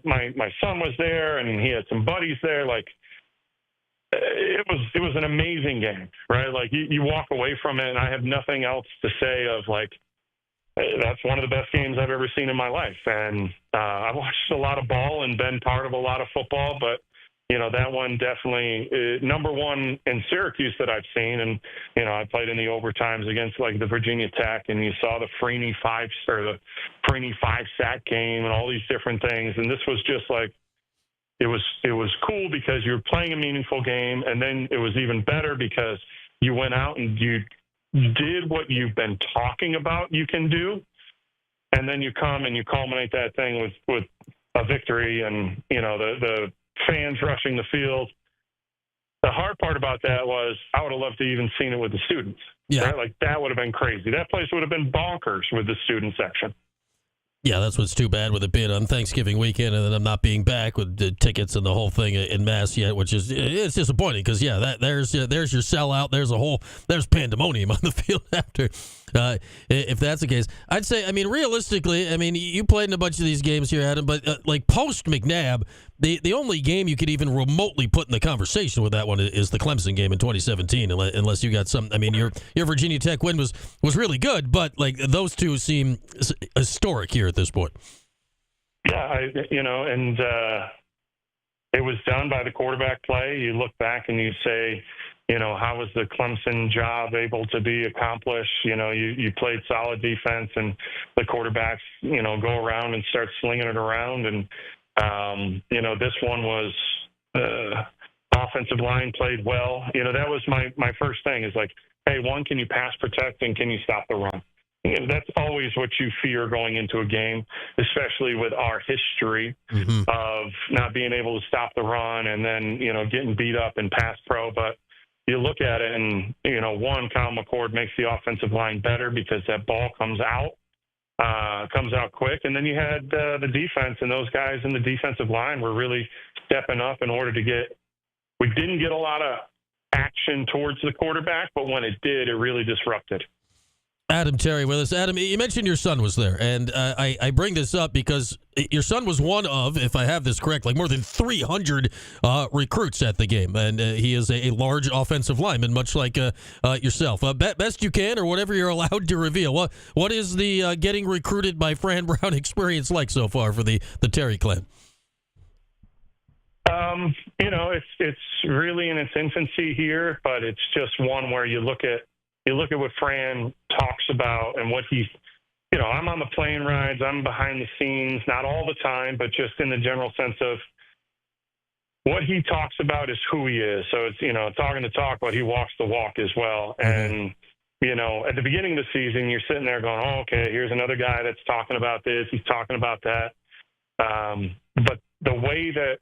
my son was there, and he had some buddies there. Like, it was an amazing game, right? Like, you walk away from it, and I have nothing else to say of, like, that's one of the best games I've ever seen in my life. And I've watched a lot of ball and been part of a lot of football, but that one definitely number one in Syracuse that I've seen. And, I played in the overtimes against, like, the Virginia Tech, and you saw the Freeney five-sack game and all these different things. And this was just like, it was cool because you were playing a meaningful game. And then it was even better because you went out and you did what you've been talking about you can do. And then you come and you culminate that thing with a victory, and, the fans rushing the field. The hard part about that was I would have loved to even seen it with the students. Yeah. Right? Like, that would have been crazy. That place would have been bonkers with the student section. Yeah, that's what's too bad with it being on Thanksgiving weekend, and then I'm not being back with the tickets and the whole thing in mass yet, which is, it's disappointing because, there's your sellout. There's pandemonium on the field after if that's the case. I'd say, I mean, realistically, I mean, you played in a bunch of these games here, Adam, but like post McNabb, the only game you could even remotely put in the conversation with that one is the Clemson game in 2017, unless you got some. I mean, your Virginia Tech win was really good, but like those two seem historic here at this point. Yeah, and it was done by the quarterback play. You look back and you say, how was the Clemson job able to be accomplished? You played solid defense, and the quarterbacks, go around and start slinging it around. And, this one was offensive line played well. That was my first thing is like, hey, one, can you pass protect, and can you stop the run? That's always what you fear going into a game, especially with our history of not being able to stop the run and then, getting beat up in pass pro. But you look at it and, one, Kyle McCord makes the offensive line better because that ball comes out quick. And then you had the defense, and those guys in the defensive line were really stepping up in order to we didn't get a lot of action towards the quarterback, but when it did, it really disrupted. Adam Terry with us. Adam, you mentioned your son was there, and I bring this up because your son was one of, if I have this correct, like more than 300 recruits at the game, and he is a large offensive lineman, much like yourself. Best you can, or whatever you're allowed to reveal. What is the getting recruited by Fran Brown experience like so far for the Terry clan? It's really in its infancy here, but it's just one where you look at what Fran talks about and what he's, I'm on the plane rides, I'm behind the scenes, not all the time, but just in the general sense of what he talks about is who he is. So it's, talking the talk, but he walks the walk as well. And, at the beginning of the season, you're sitting there going, oh, okay, here's another guy that's talking about this, he's talking about that. But the way that,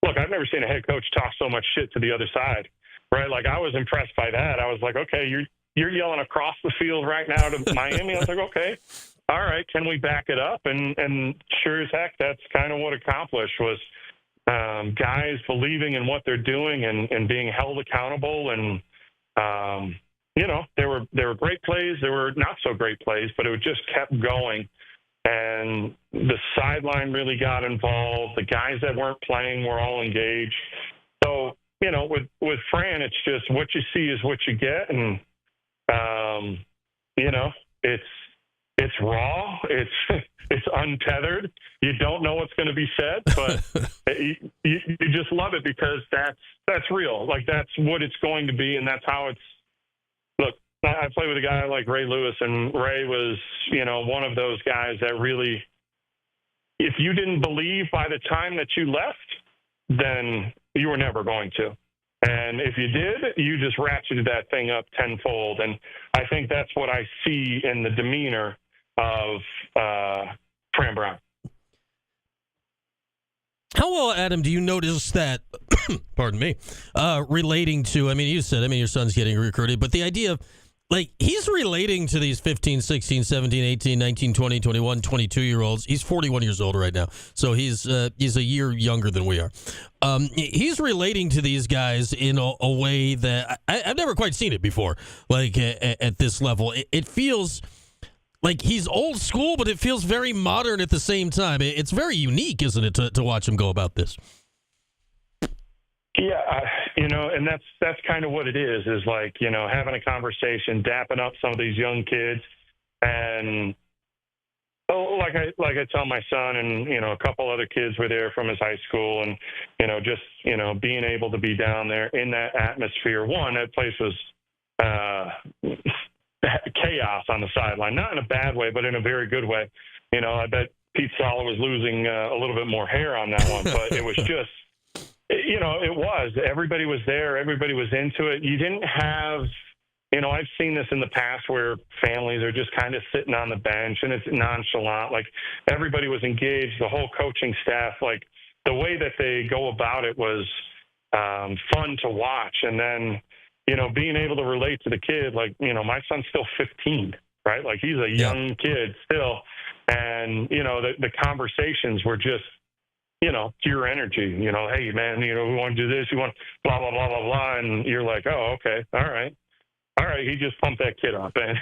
look, I've never seen a head coach talk so much shit to the other side. Right, like I was impressed by that. I was like, okay, you're yelling across the field right now to Miami. I was like, okay, all right, can we back it up? And sure as heck, that's kind of what accomplished was guys believing in what they're doing and being held accountable. And there were great plays, there were not so great plays, but it just kept going. And the sideline really got involved. The guys that weren't playing were all engaged. So. With Fran, it's just what you see is what you get, and it's raw, it's untethered. You don't know what's going to be said, but you just love it because that's real. Like that's what it's going to be, and that's how it's. Look, I play with a guy like Ray Lewis, and Ray was one of those guys that really, if you didn't believe by the time that you left, then you were never going to. And if you did, you just ratcheted that thing up tenfold. And I think that's what I see in the demeanor of Fran Brown. How well, Adam, do you notice that, pardon me, relating to, you said, your son's getting recruited, but the idea of, like, he's relating to these 15, 16, 17, 18, 19, 20, 21, 22-year-olds. He's 41 years old right now, so he's a year younger than we are. He's relating to these guys in a way that I've never quite seen it before, like at this level. It feels like he's old school, but it feels very modern at the same time. It's very unique, isn't it, to watch him go about this? Yeah, and that's kind of what it is like, having a conversation, dapping up some of these young kids. And like I tell my son and, a couple other kids were there from his high school and, just, being able to be down there in that atmosphere. One, that place was chaos on the sideline, not in a bad way, but in a very good way. I bet Pete Sala was losing a little bit more hair on that one, but it was just, it was. Everybody was there. Everybody was into it. You didn't have, I've seen this in the past where families are just kind of sitting on the bench and it's nonchalant. Like everybody was engaged, the whole coaching staff, like the way that they go about it was fun to watch. And then, being able to relate to the kid, like, my son's still 15, right? Like he's a young kid still. And, the conversations were just, pure energy, hey man, we want to do this, you want blah, blah, blah, blah, blah. And you're like, oh, okay. All right. all right, he just pumped that kid up. And,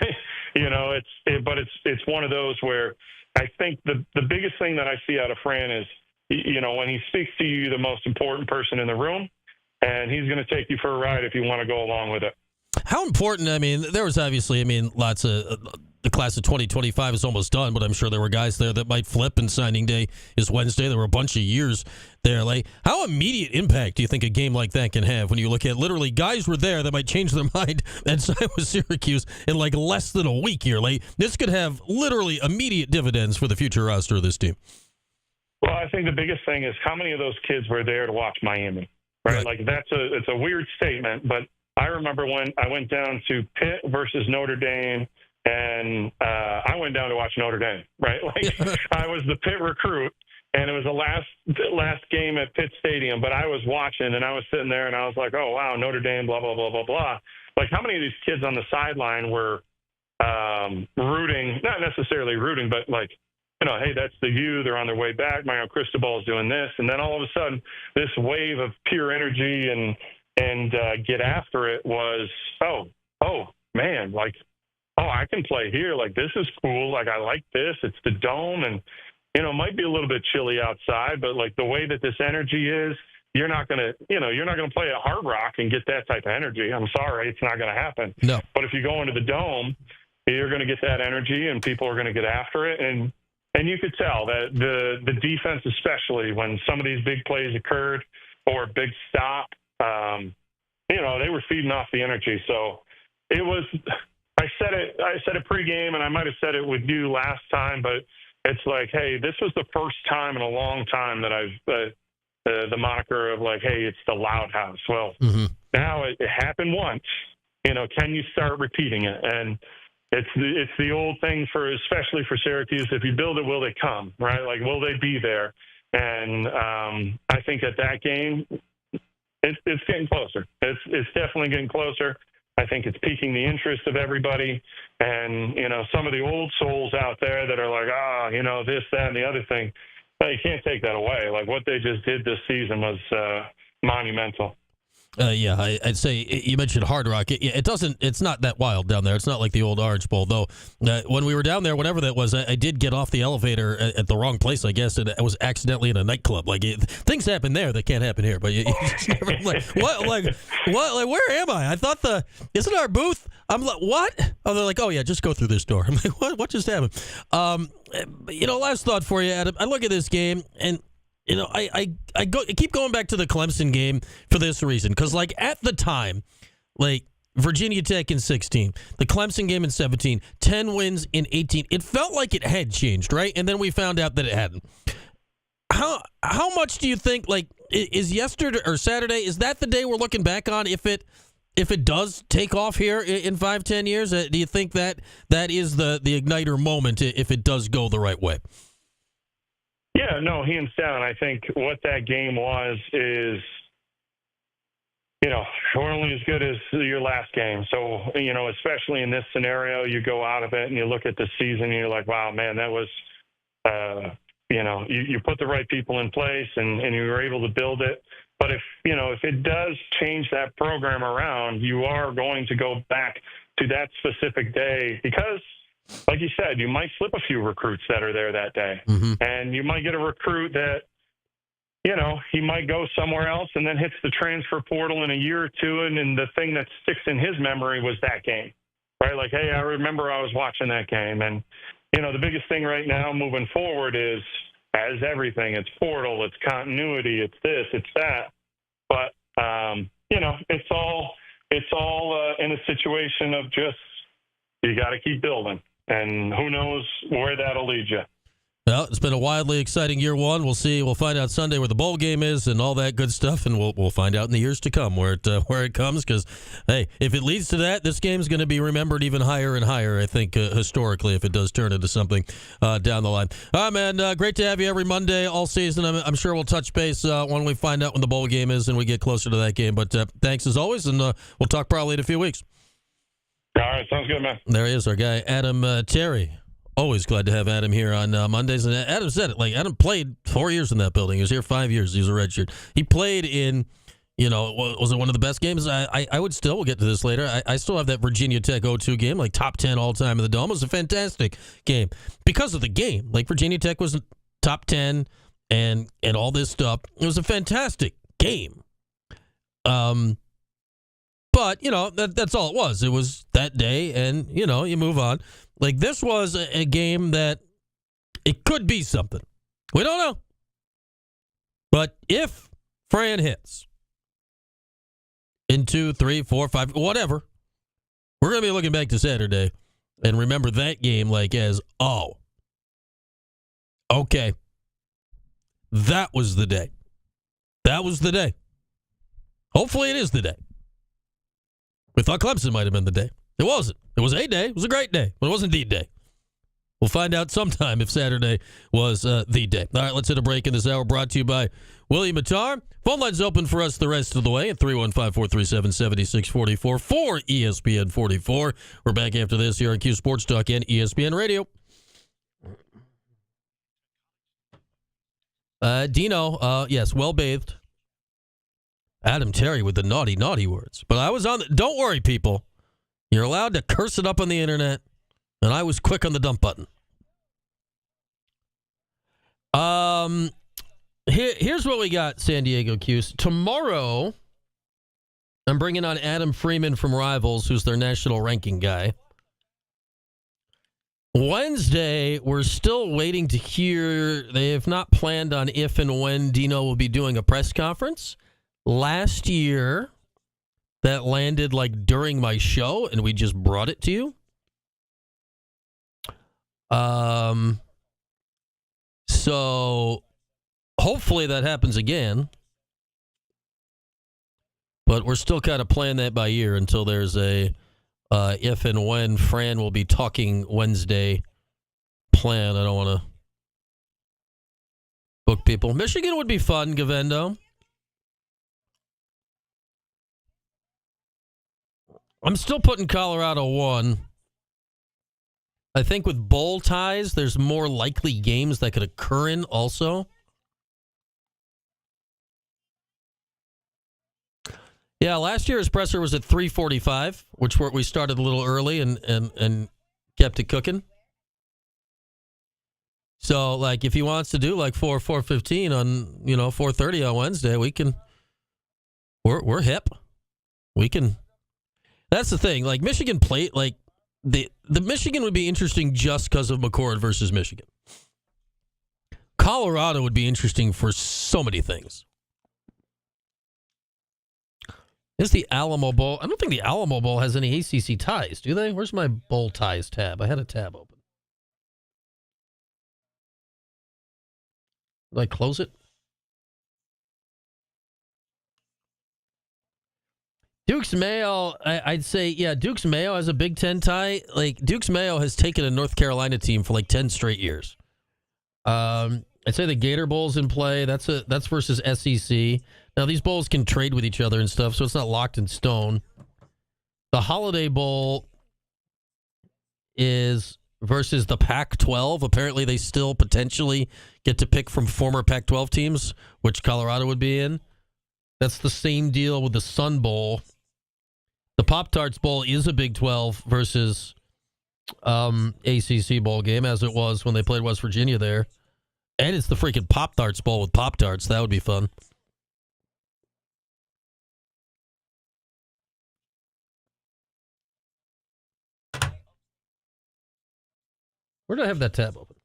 it's one of those where I think the biggest thing that I see out of Fran is, when he speaks to you, the most important person in the room, and he's going to take you for a ride if you want to go along with it. How important, there was obviously, lots of, the class of 2025 is almost done, but I'm sure there were guys there that might flip, and signing day is Wednesday. There were a bunch of years there. Like, how immediate impact do you think a game like that can have when you look at literally guys were there that might change their mind and sign with Syracuse in like less than a week here? Like, this could have literally immediate dividends for the future roster of this team. Well, I think the biggest thing is how many of those kids were there to watch Miami, right? Like, it's a weird statement, but I remember when I went down to Pitt versus Notre Dame, and I went down to watch Notre Dame, right? Like, I was the Pitt recruit, and it was the last game at Pitt Stadium, but I was watching, and I was sitting there, and I was like, oh, wow, Notre Dame, blah, blah, blah, blah, blah. Like, how many of these kids on the sideline were rooting, not necessarily rooting, but like, hey, that's the U. They're on their way back. Mario Cristobal's doing this. And then all of a sudden, this wave of pure energy and get after it was, oh, man, like, I can play here. Like, this is cool. Like, I like this. It's the dome. And, it might be a little bit chilly outside, but like the way that this energy is, you're not going to play at Hard Rock and get that type of energy. I'm sorry. It's not going to happen. No. But if you go into the dome, you're going to get that energy and people are going to get after it. And you could tell that the defense, especially when some of these big plays occurred or a big stop, they were feeding off the energy. So it was, I said it pregame, and I might have said it with you last time, but it's like, hey, this was the first time in a long time that I've the moniker of like, hey, it's the Loud House. Well, now it happened once. Can you start repeating it? And it's the old thing especially for Syracuse. If you build it, will they come? Right? Like, will they be there? And I think at that game, it's getting closer. It's definitely getting closer. I think it's piquing the interest of everybody. And, some of the old souls out there that are like, this, that, and the other thing, you can't take that away. Like, what they just did this season was monumental. I'd say you mentioned Hard Rock. It's not that wild down there. It's not like the old Orange Bowl, though. When we were down there, whatever that was, I did get off the elevator at the wrong place, I guess, and I was accidentally in a nightclub. Like, things happen there that can't happen here. But you just never, what? Like, where am I? I thought isn't our booth? I'm like, what? Oh, they're like, oh yeah, just go through this door. I'm like, what just happened? Last thought for you, Adam. I look at this game and. I keep going back to the Clemson game for this reason. Because, like, at the time, like, Virginia Tech in 16, the Clemson game in 17, 10 wins in 18, it felt like it had changed, right? And then we found out that it hadn't. How much do you think, like, is yesterday or Saturday, is that the day we're looking back on if it does take off here in 5-10 years? Do you think that is the igniter moment if it does go the right way? Yeah, no, hands down. I think what that game was is, we're only as good as your last game. So, especially in this scenario, you go out of it and you look at the season and you're like, wow, man, that was, you put the right people in place and you were able to build it. But if it does change that program around, you are going to go back to that specific day because, like you said, you might slip a few recruits that are there that day. And you might get a recruit that, he might go somewhere else and then hits the transfer portal in a year or two. And the thing that sticks in his memory was that game, right? Like, hey, I remember I was watching that game. And, the biggest thing right now moving forward is, as everything, it's portal, it's continuity, it's this, it's that. But, it's all in a situation of just, you got to keep building. And who knows where that'll lead you. Well, it's been a wildly exciting year one. We'll see. We'll find out Sunday where the bowl game is and all that good stuff, and we'll find out in the years to come where it comes. Because, hey, if it leads to that, this game's going to be remembered even higher and higher, I think, historically, if it does turn into something down the line. All right, man, great to have you every Monday all season. I'm sure we'll touch base when we find out when the bowl game is and we get closer to that game. But thanks as always, and we'll talk probably in a few weeks. All right, sounds good, man. There he is, our guy, Adam Terry. Always glad to have Adam here on Mondays. And Adam said it. Like, Adam played 4 years in that building. He was here 5 years. He was a redshirt. He played in, Was it one of the best games? I would still, we'll get to this later. I still have that Virginia Tech 0-2 game, like top 10 all time in the Dome. It was a fantastic game because of the game. Like Virginia Tech was top 10 and all this stuff. It was a fantastic game. But, that's all it was. It was that day and, you move on. Like this was a game that it could be something. We don't know. But if Fran hits in 2, 3, 4, 5, whatever, we're going to be looking back to Saturday and remember that game as, okay, that was the day. That was the day. Hopefully it is the day. We thought Clemson might have been the day. It wasn't. It was a day. It was a great day, but it wasn't the day. We'll find out sometime if Saturday was the day. All right, let's hit a break in this hour. Brought to you by William Matar. Phone lines open for us the rest of the way at 315-437-7644 for ESPN 44. We're back after this here on Q Sports Talk and ESPN Radio. Dino, yes, well-bathed. Adam Terry with the naughty, naughty words. But I was on don't worry, people. You're allowed to curse it up on the internet. And I was quick on the dump button. Here's what we got, San Diego Q's. Tomorrow, I'm bringing on Adam Freeman from Rivals, who's their national ranking guy. Wednesday, we're still waiting to hear. They have not planned on if and when Dino will be doing a press conference. Last year, that landed during my show, and we just brought it to you. So hopefully that happens again, but we're still kind of playing that by ear until there's a if and when Fran will be talking Wednesday plan. I don't want to book people. Michigan would be fun, Gavendo. I'm still putting Colorado 1. I think with bowl ties, there's more likely games that could occur in also. Yeah, last year's presser was at 3:45, which we started a little early and kept it cooking. So, if he wants to do 4:15 on 4:30 on Wednesday, we can. We're hip. We can. That's the thing. Michigan played The Michigan would be interesting just because of McCord versus Michigan. Colorado would be interesting for so many things. Is the Alamo Bowl? I don't think the Alamo Bowl has any ACC ties, do they? Where's my bowl ties tab? I had a tab open. Did I close it? Duke's Mayo, I'd say, yeah, Duke's Mayo has a Big Ten tie. Duke's Mayo has taken a North Carolina team for 10 straight years. I'd say the Gator Bowl's in play. That's versus SEC. Now, these bowls can trade with each other and stuff, so it's not locked in stone. The Holiday Bowl is versus the Pac-12. Apparently, they still potentially get to pick from former Pac-12 teams, which Colorado would be in. That's the same deal with the Sun Bowl. The Pop-Tarts Bowl is a Big 12 versus ACC bowl game, as it was when they played West Virginia there. And it's the freaking Pop-Tarts Bowl with Pop-Tarts. That would be fun. Where did I have that tab open?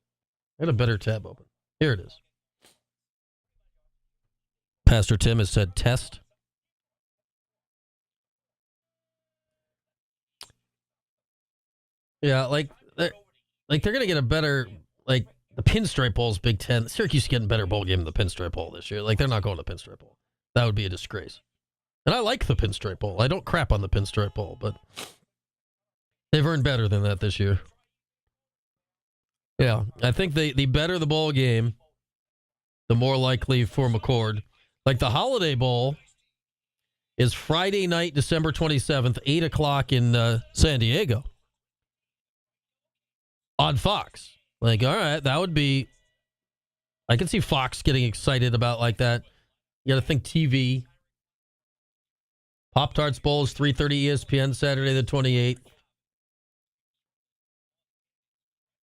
I had a better tab open. Here it is. Pastor Tim has said test. Yeah, they're gonna get a better the Pinstripe Bowl's Big Ten. Syracuse is getting a better bowl game than the Pinstripe Bowl this year. They're not going to the Pinstripe Bowl. That would be a disgrace. And I like the Pinstripe Bowl. I don't crap on the Pinstripe Bowl, but they've earned better than that this year. Yeah, I think the better the bowl game, the more likely for McCord. The Holiday Bowl is Friday night, December 27th, 8 o'clock in San Diego on Fox. All right, that would be... I can see Fox getting excited about that. You got to think TV. Pop-Tarts Bowl is 3:30 ESPN, Saturday the 28th.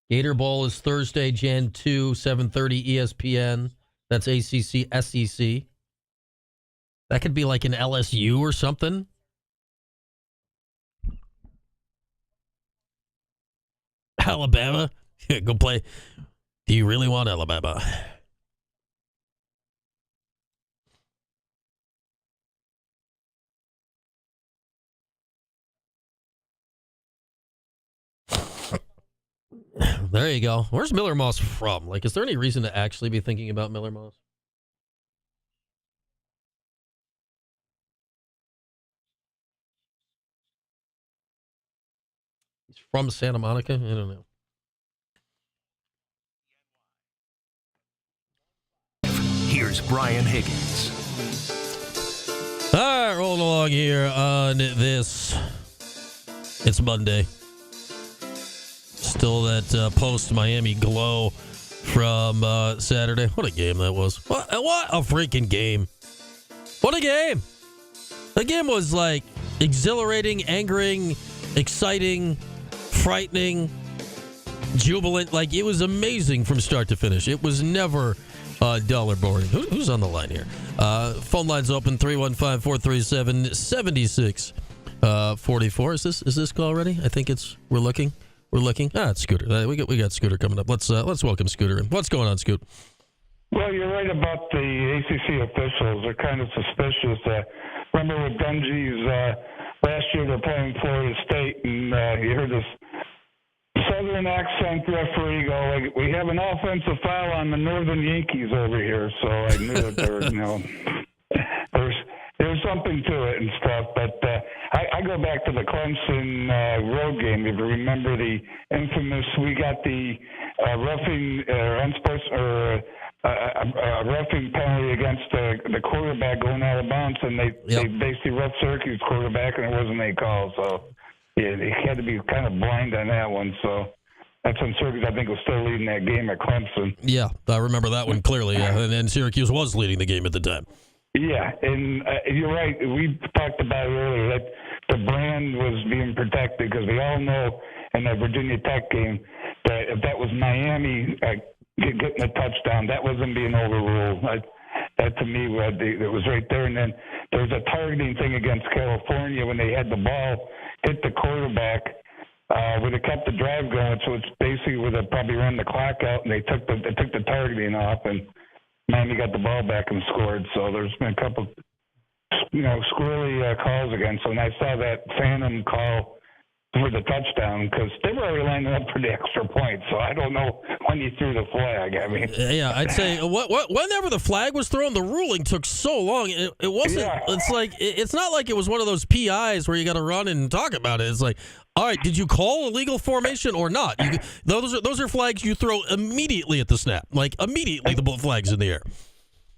Gator Bowl is Thursday, Jan 2, 7:30 ESPN. That's ACC, SEC. That could be like an LSU or something. Alabama? Go play. Do you really want Alabama? There you go. Where's Miller Moss from? Like, is there any reason to actually be thinking about Miller Moss? He's from Santa Monica? I don't know. Here's Brian Higgins. All right, rolling along here on this. It's Monday. Still that post-Miami glow from Saturday. What a game that was. What a freaking game. What a game. The game was like exhilarating, angering, exciting, frightening, jubilant. Like, it was amazing from start to finish. It was never dull or boring. Who's on the line here? Phone lines open, 315-437-7644. Is this call ready? I think we're looking. It's Scooter. We got Scooter coming up. Let's welcome Scooter in. What's going on, Scoot? Well, you're right about the ACC officials. They're kind of suspicious. Remember with Dungy's last year they're playing Florida State, and you heard this Southern accent referee go, like, we have an offensive foul on the Northern Yankees over here. So I knew that there's something to it and stuff. But I go back to the Clemson road game. If you remember the infamous, we got the roughing roughing penalty against the quarterback going out of bounds, and they basically roughed Syracuse quarterback, and it wasn't a call. So yeah, they had to be kind of blind on that one. So that's when Syracuse, I think, was still leading that game at Clemson. Yeah, I remember that one clearly. Yeah. And Syracuse was leading the game at the time. Yeah, and you're right. We talked about it earlier that the brand was being protected because we all know in that Virginia Tech game that if that was Miami getting a touchdown, that wasn't being overruled. That to me, it was right there. And then there was a targeting thing against California when they had the ball hit the quarterback. Would have kept the drive going, so it's basically would have probably run the clock out, and they took the targeting off, and Miami got the ball back and scored. So there's been a couple, squirrely calls again. So when I saw that phantom call for the touchdown, because they were already lining up for the extra point. So I don't know when he threw the flag. I mean, yeah, I'd say whenever the flag was thrown, the ruling took so long. It wasn't. Yeah. It's like it's not like it was one of those PIs where you got to run and talk about it. It's like, all right, did you call illegal formation or not? Those are flags you throw immediately at the snap, like immediately the flag's in the air.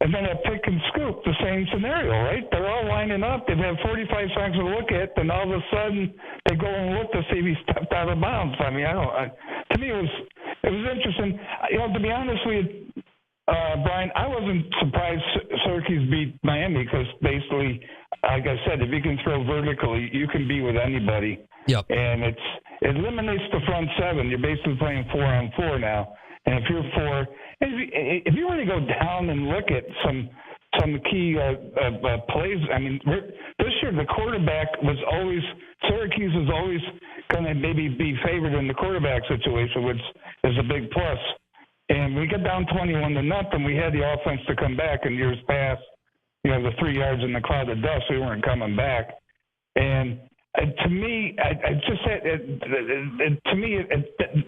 And then a pick and scoop, the same scenario, right? They're all lining up. They've had 45 seconds to look at, and all of a sudden they go and look to see if he stepped out of bounds. I mean, to me, it was interesting. To be honest with you, Brian, I wasn't surprised Syracuse beat Miami because basically, like I said, if you can throw vertically, you can be with anybody. Yep. And it eliminates the front seven. You're basically playing 4-on-4 now. And if you're if you really go down and look at some key plays, I mean, this year the quarterback Syracuse was always going to maybe be favored in the quarterback situation, which is a big plus. And we get down 21-0, we had the offense to come back in years past. The 3 yards in the cloud of dust, we weren't coming back. And to me,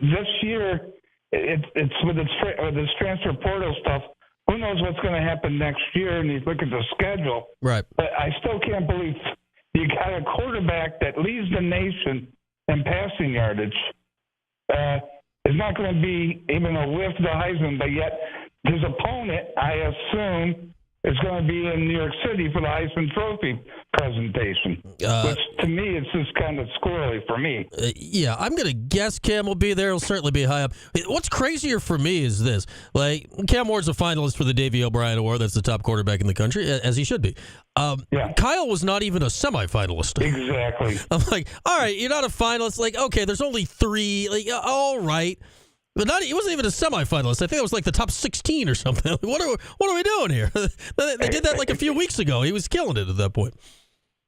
this year, it's with its transfer portal stuff. Who knows what's going to happen next year? And you look at the schedule, right? But I still can't believe you got a quarterback that leads the nation in passing yardage. Is not going to be even a whiff of the Heisman, but yet his opponent, I assume, is going to be in New York City for the Heisman Trophy presentation, which to me it's just kind of squirrely for me. Yeah, I'm going to guess Cam will be there. He'll certainly be high up. What's crazier for me is this. Like, Cam Ward's a finalist for the Davey O'Brien Award. That's the top quarterback in the country, as he should be. Kyle was not even a semifinalist. Exactly. I'm like, all right, you're not a finalist. Like, okay, there's only 3. Like, all right. But he wasn't even a semifinalist. I think it was like the top 16 or something. What are we doing here? They did that like a few weeks ago. He was killing it at that point.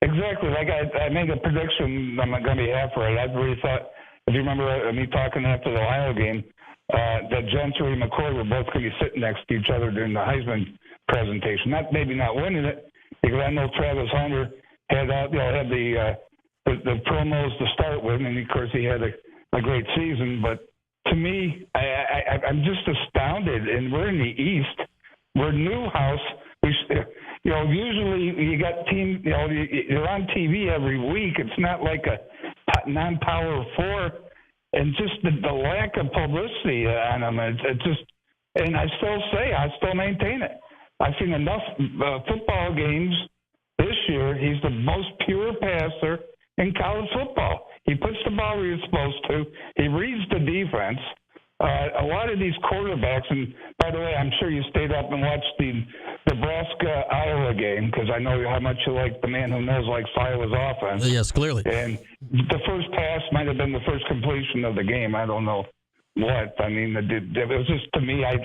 Exactly. Like I made a prediction. I'm not going to be half right. I really thought, if you remember me talking after the Ohio game, that Gentry and McCoy were both going to be sitting next to each other during the Heisman presentation. Maybe not winning it, because I know Travis Hunter had the promos to start with, and of course he had a great season, but to me, I'm just astounded. And we're in the East. We're Newhouse. Usually you got team. You're on TV every week. It's not like a non-Power 4, and just the lack of publicity on them. It's just, and I still maintain it. I've seen enough football games this year. He's the most pure passer in college football. He puts the ball where he's supposed to. He reads the defense. A lot of these quarterbacks, and by the way, I'm sure you stayed up and watched the Nebraska-Iowa game, because I know how much you like the man who knows likes Iowa's offense. Yes, clearly. And the first pass might have been the first completion of the game. I don't know what. I mean, it was just, to me, I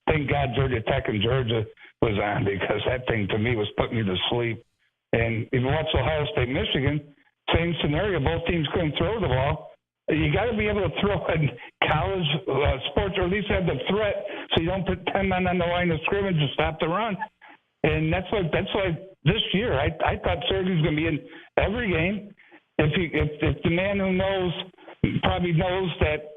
thank God Georgia Tech and Georgia was on, because that thing to me was putting me to sleep. And if you watch Ohio State, Michigan, same scenario. Both teams couldn't throw the ball. You got to be able to throw in college sports, or at least have the threat, so you don't put 10 men on the line of scrimmage to stop the run. And that's why this year I thought Syracuse was going to be in every game. If the man who knows probably knows that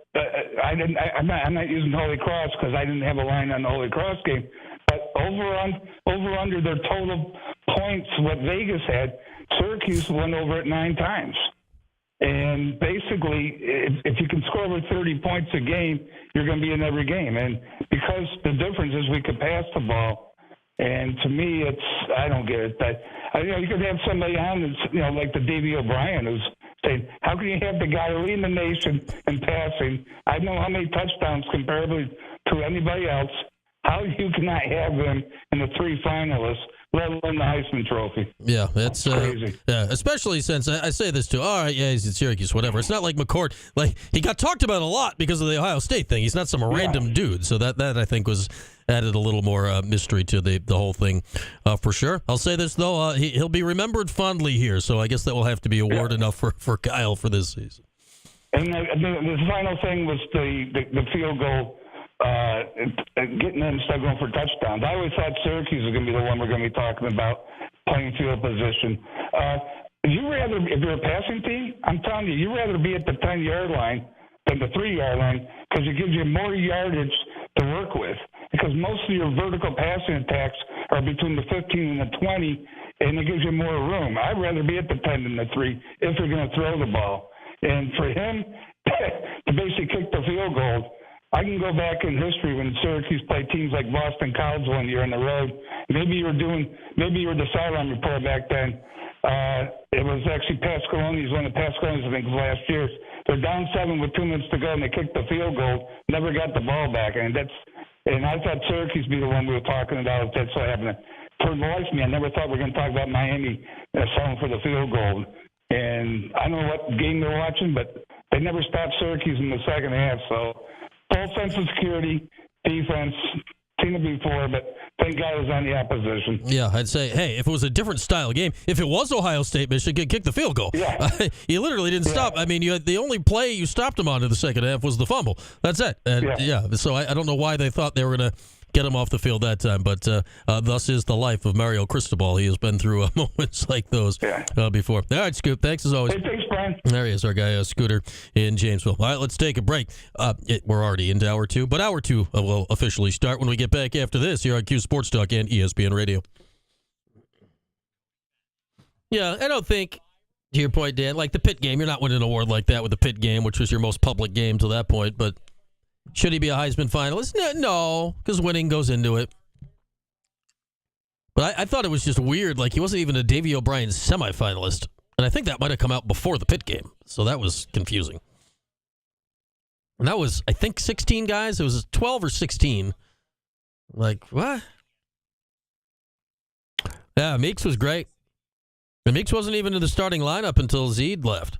I'm not using Holy Cross because I didn't have a line on the Holy Cross game, but over under their total points, what Vegas had, Syracuse went over it 9 times. And basically, if you can score over 30 points a game, you're going to be in every game. And because the difference is we could pass the ball, and to me, I don't get it. You could have somebody on that's, like the Davey O'Brien, who's saying, how can you have the guy leading the nation in passing? I know how many touchdowns comparably to anybody else. How you cannot have him in the 3 finalists, let alone the Heisman Trophy. Yeah, it's crazy. Yeah, especially since I say this too. All right, yeah, he's at Syracuse, whatever. It's not like McCord. Like, he got talked about a lot because of the Ohio State thing. He's not some random dude. So that I think was added a little more mystery to the whole thing, for sure. I'll say this though, he'll be remembered fondly here. So I guess that will have to be award enough for Kyle for this season. And the final thing was the field goal. Getting in instead of going for touchdowns. I always thought Syracuse was going to be the one we're going to be talking about, playing field position. If you're a passing team, I'm telling you, you'd rather be at the 10-yard line than the 3-yard line, because it gives you more yardage to work with. Because most of your vertical passing attacks are between the 15 and the 20, and it gives you more room. I'd rather be at the 10 than the 3 if you're going to throw the ball. And for him to basically kick the field goal, I can go back in history when Syracuse played teams like Boston College one year on the road. Maybe you were the sideline reporter back then. It was actually Pasqualoni's, one of the Pasqualoni's, I think, last year. They're down 7 with 2 minutes to go, and they kicked the field goal, never got the ball back. And I thought Syracuse would be the one we were talking about if that's what happened. For the life of me, I never thought we were going to talk about Miami selling for the field goal. And I don't know what game they're watching, but they never stopped Syracuse in the second half. So full sense of security, defense, seen it before, but thank God it was on the opposition. Yeah, I'd say, hey, if it was a different style game, if it was Ohio State, Michigan kicked the field goal. Yeah. You literally didn't stop. I mean, the only play you stopped them on in the second half was the fumble. That's it. And so I don't know why they thought they were going to get him off the field that time, but thus is the life of Mario Cristobal. He has been through moments like those before. All right, Scoop, thanks as always. Hey, thanks, Brian. There he is, our guy, Scooter in Janesville. All right, let's take a break. We're already into Hour 2, but Hour 2 will officially start when we get back after this here on Q Sports Talk and ESPN Radio. Yeah, I don't think, to your point, Dan, like the Pitt game, you're not winning an award like that with the Pitt game, which was your most public game to that point, but should he be a Heisman finalist? No, because winning goes into it. But I thought it was just weird. Like, he wasn't even a Davey O'Brien semifinalist. And I think that might have come out before the Pitt game. So that was confusing. And that was, I think, 16 guys. It was 12 or 16. Like, what? Yeah, Meeks was great. And Meeks wasn't even in the starting lineup until Zeed left.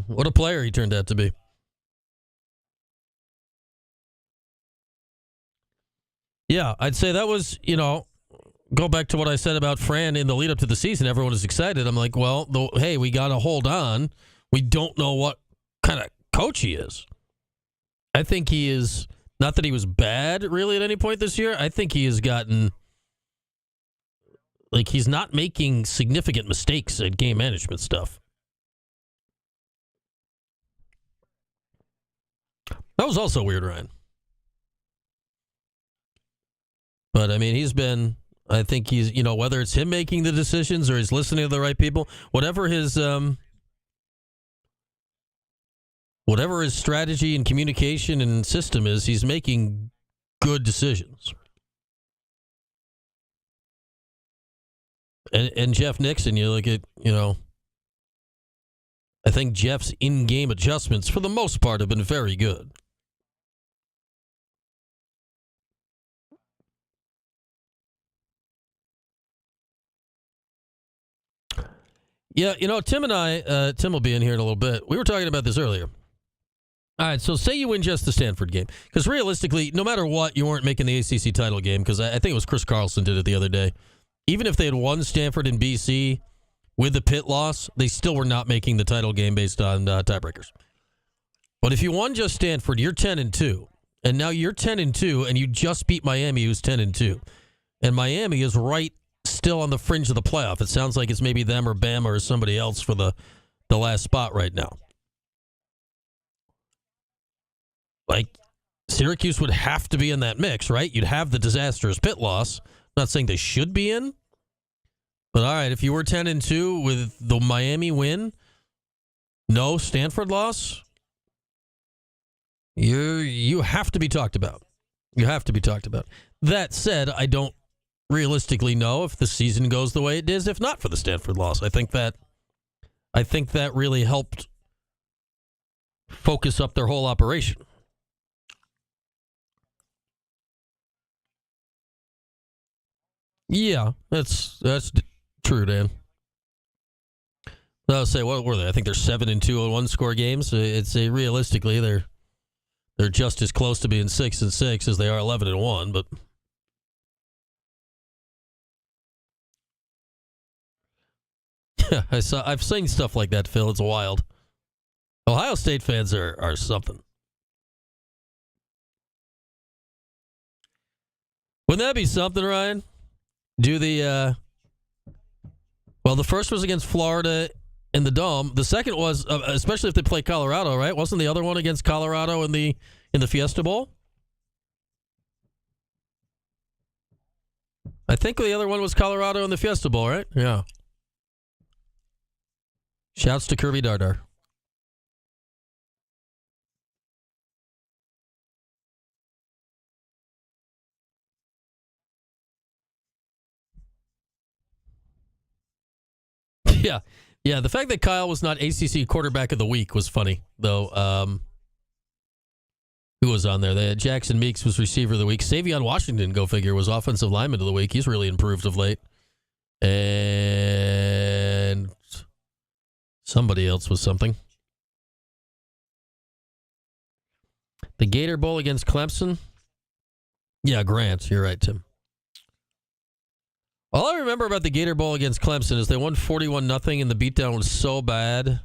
What a player he turned out to be. Yeah, I'd say that was, go back to what I said about Fran in the lead up to the season. Everyone was excited. I'm like, well, hey, we got to hold on. We don't know what kind of coach he is. I think he is, not that he was bad really at any point this year. I think he has gotten, like, he's not making significant mistakes at game management stuff. That was also weird, Ryan. But, I mean, I think he's, whether it's him making the decisions or he's listening to the right people, whatever his strategy and communication and system is, he's making good decisions. And Jeff Nixon, you look at, I think Jeff's in-game adjustments, for the most part, have been very good. Yeah, Tim and I, Tim will be in here in a little bit. We were talking about this earlier. All right, so say you win just the Stanford game. Because realistically, no matter what, you weren't making the ACC title game, because I think it was Chris Carlson did it the other day. Even if they had won Stanford and BC with the Pitt loss, they still were not making the title game based on tiebreakers. But if you won just Stanford, you're 10-2. And now you're 10-2, and you just beat Miami, who's 10-2. And Miami is right still on the fringe of the playoff. It sounds like it's maybe them or Bama or somebody else for the last spot right now. Like, Syracuse would have to be in that mix, right? You'd have the disastrous Pitt loss. I'm not saying they should be in. But all right, if you were 10-2 with the Miami win, no Stanford loss, you have to be talked about. You have to be talked about. That said, I don't realistically know if the season goes the way it is if not for the Stanford loss. I think that really helped focus up their whole operation. Yeah, that's true, Dan. I'll say, what were they? I think they're 7-2 on one-score games. It's realistically they're just as close to being 6-6 as they are 11-1, but. Yeah, I've seen stuff like that, Phil. It's wild. Ohio State fans are something. Wouldn't that be something, Ryan? Do the the first was against Florida in the Dome. The second was, especially if they play Colorado, right? Wasn't the other one against Colorado in the Fiesta Bowl? I think the other one was Colorado in the Fiesta Bowl, right? Yeah. Shouts to Kirby Dardar. Yeah. The fact that Kyle was not ACC quarterback of the week was funny, though. Who was on there? They had Jackson Meeks was receiver of the week. Savion Washington, go figure, was offensive lineman of the week. He's really improved of late. And somebody else was something. The Gator Bowl against Clemson. Yeah, Grant. You're right, Tim. All I remember about the Gator Bowl against Clemson is they won 41-0, and the beatdown was so bad.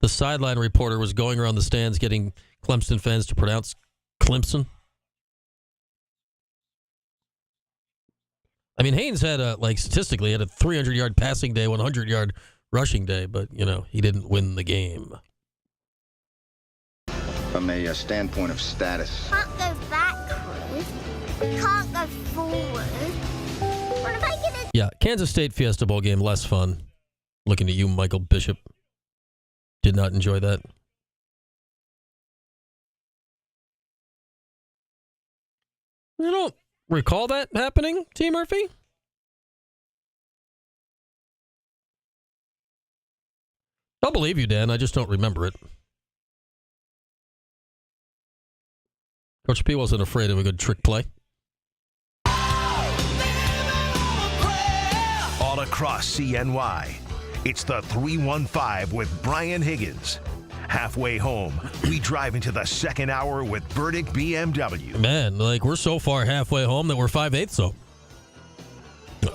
The sideline reporter was going around the stands getting Clemson fans to pronounce Clemson. I mean, Haynes had statistically had a 300-yard passing day, 100-yard rushing day, but, he didn't win the game. From a standpoint of status. Can't go backwards. Can't go forward. What am I gonna? Yeah, Kansas State Fiesta Bowl game, less fun. Looking at you, Michael Bishop. Did not enjoy that. I don't recall that happening, T. Murphy. I'll believe you, Dan. I just don't remember it. Coach P wasn't afraid of a good trick play. All across CNY, it's the 315 with Brian Higgins. Halfway home, we drive into the second hour with Burdick BMW. Man, we're so far halfway home that we're 5/8 so.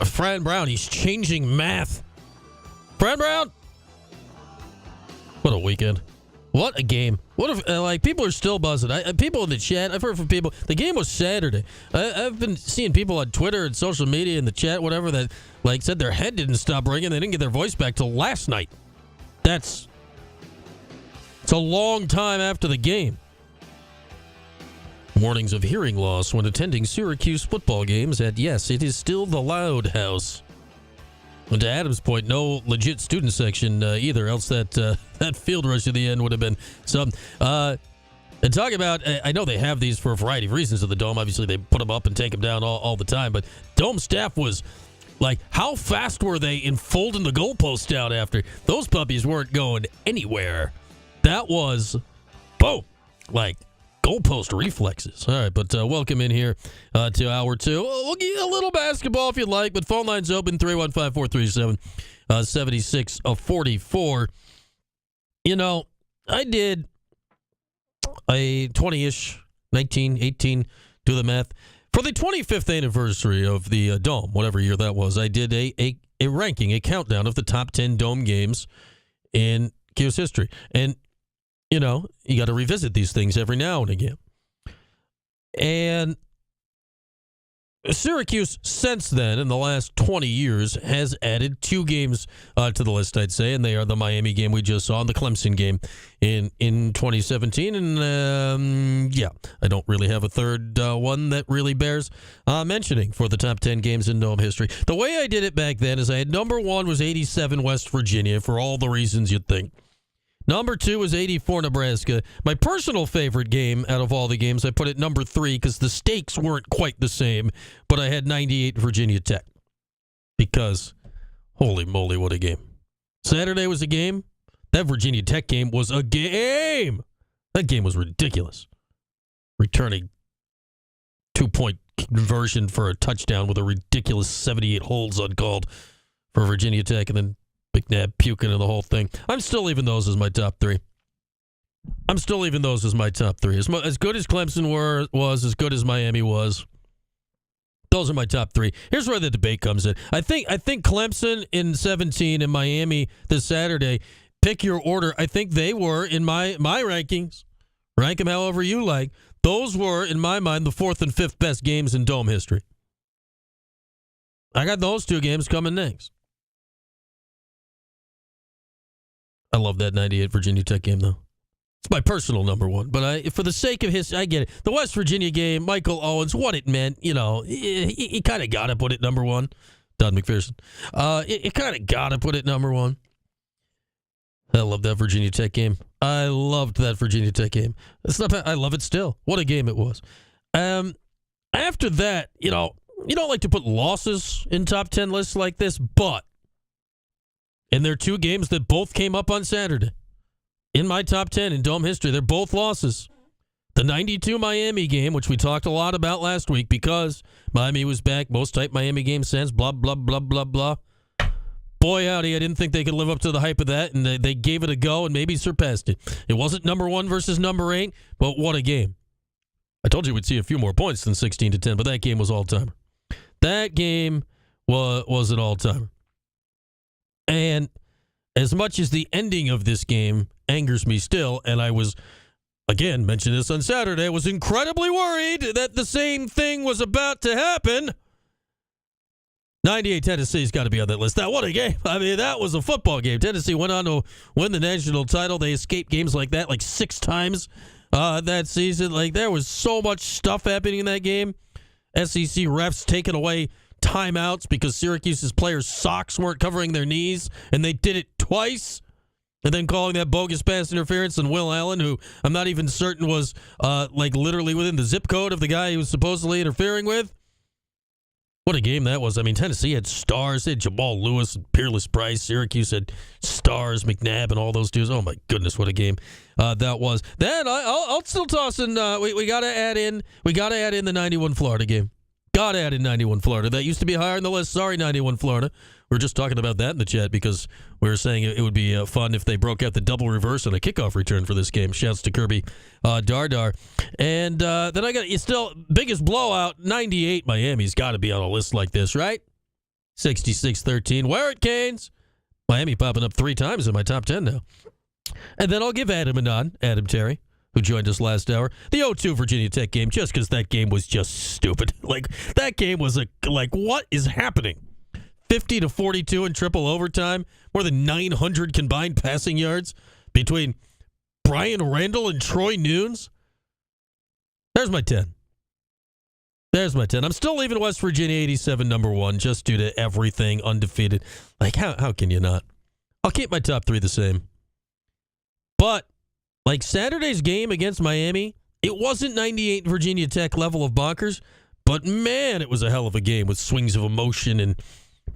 Fran Brown, he's changing math. Fran Brown! What a weekend. What a game. What if, people are still buzzing. People in the chat, I've heard from people, the game was Saturday. I've been seeing people on Twitter and social media in the chat, whatever, that, said their head didn't stop ringing. They didn't get their voice back till last night. It's a long time after the game. Warnings of hearing loss when attending Syracuse football games at, yes, it is still the Loud House. And to Adam's point, no legit student section either, else that field rush at the end would have been some. And talk about, I know they have these for a variety of reasons at the Dome. Obviously, they put them up and take them down all the time. But Dome staff was how fast were they in folding the goalpost out after? Those puppies weren't going anywhere. That was, boom, goalpost reflexes. All right, but welcome in here to hour two. We'll give you a little basketball if you'd like, but phone lines open, 315-437-7644. I did a 20-ish, 19, 18, do the math. For the 25th anniversary of the Dome, whatever year that was, I did a ranking, a countdown of the top 10 Dome games in Q's history. And you got to revisit these things every now and again. And Syracuse, since then, in the last 20 years, has added 2 games to the list, I'd say, and they are the Miami game we just saw and the Clemson game in 2017. And, I don't really have a third one that really bears mentioning for the top 10 games in Dome history. The way I did it back then is I had number 1 was 87 West Virginia, for all the reasons you'd think. Number 2 was 84 Nebraska. My personal favorite game out of all the games, I put it number 3 because the stakes weren't quite the same, but I had 98 Virginia Tech. Because, holy moly, what a game. Saturday was a game. That Virginia Tech game was a game. That game was ridiculous. Returning 2-point conversion for a touchdown with a ridiculous 78 holds uncalled for Virginia Tech, and then McNabb puking and the whole thing. I'm still leaving those as my top 3. As good as Clemson was, as good as Miami was. Those are my top 3. Here's where the debate comes in. I think Clemson in 17 and Miami this Saturday, pick your order. I think they were, in my rankings, rank them however you like, those were, in my mind, the 4th and 5th best games in Dome history. I got those 2 games coming next. I love that 98 Virginia Tech game, though. It's my personal number 1. But for the sake of history, I get it. The West Virginia game, Michael Owens, what it meant, he kind of got to put it number 1. Don McPherson. It kind of got to put it number 1. I love that Virginia Tech game. I loved that Virginia Tech game. I love it still. What a game it was. After that, you don't like to put losses in top 10 lists like this, but and there are 2 games that both came up on Saturday. In my top 10 in Dome history, they're both losses. The 92 Miami game, which we talked a lot about last week because Miami was back, most tight Miami game since, blah, blah, blah, blah, blah. Boy, howdy, I didn't think they could live up to the hype of that, and they gave it a go and maybe surpassed it. It wasn't number 1 versus number 8, but what a game. I told you we'd see a few more points than 16-10, but that game was all-timer. That game was an all-timer. And as much as the ending of this game angers me still, and I was, again, mentioned this on Saturday, I was incredibly worried that the same thing was about to happen. 98 Tennessee's got to be on that list. Now, what a game. I mean, that was a football game. Tennessee went on to win the national title. They escaped games like that 6 times that season. There was so much stuff happening in that game. SEC refs taking away timeouts because Syracuse's players' socks weren't covering their knees, and they did it twice. And then calling that bogus pass interference on Will Allen, who I'm not even certain was literally within the zip code of the guy he was supposedly interfering with. What a game that was. I mean, Tennessee had stars. They had Jamal Lewis and Peerless Price. Syracuse had stars, McNabb, and all those dudes. Oh, my goodness, what a game that was. Then I'll still toss in, we got to add in the 91 Florida game. Got to add in 91 Florida. That used to be higher on the list. Sorry, 91 Florida. We were just talking about that in the chat because we were saying it would be fun if they broke out the double reverse on a kickoff return for this game. Shouts to Kirby Dardar. And then I got still biggest blowout, 98 Miami's got to be on a list like this, right? 66-13. Wear it, Canes. Miami popping up 3 times in my top 10 now. And then I'll give Adam a nod, Adam Terry, who joined us last hour. The 0-2 Virginia Tech game, just because that game was just stupid. Like, that game was what is happening? 50-42 in triple overtime, more than 900 combined passing yards between Brian Randall and Troy Nunes. There's my 10. I'm still leaving West Virginia 87 number 1 just due to everything undefeated. Like, how can you not? I'll keep my top 3 the same. But, like Saturday's game against Miami, it wasn't 98 Virginia Tech level of bonkers, but man, it was a hell of a game with swings of emotion and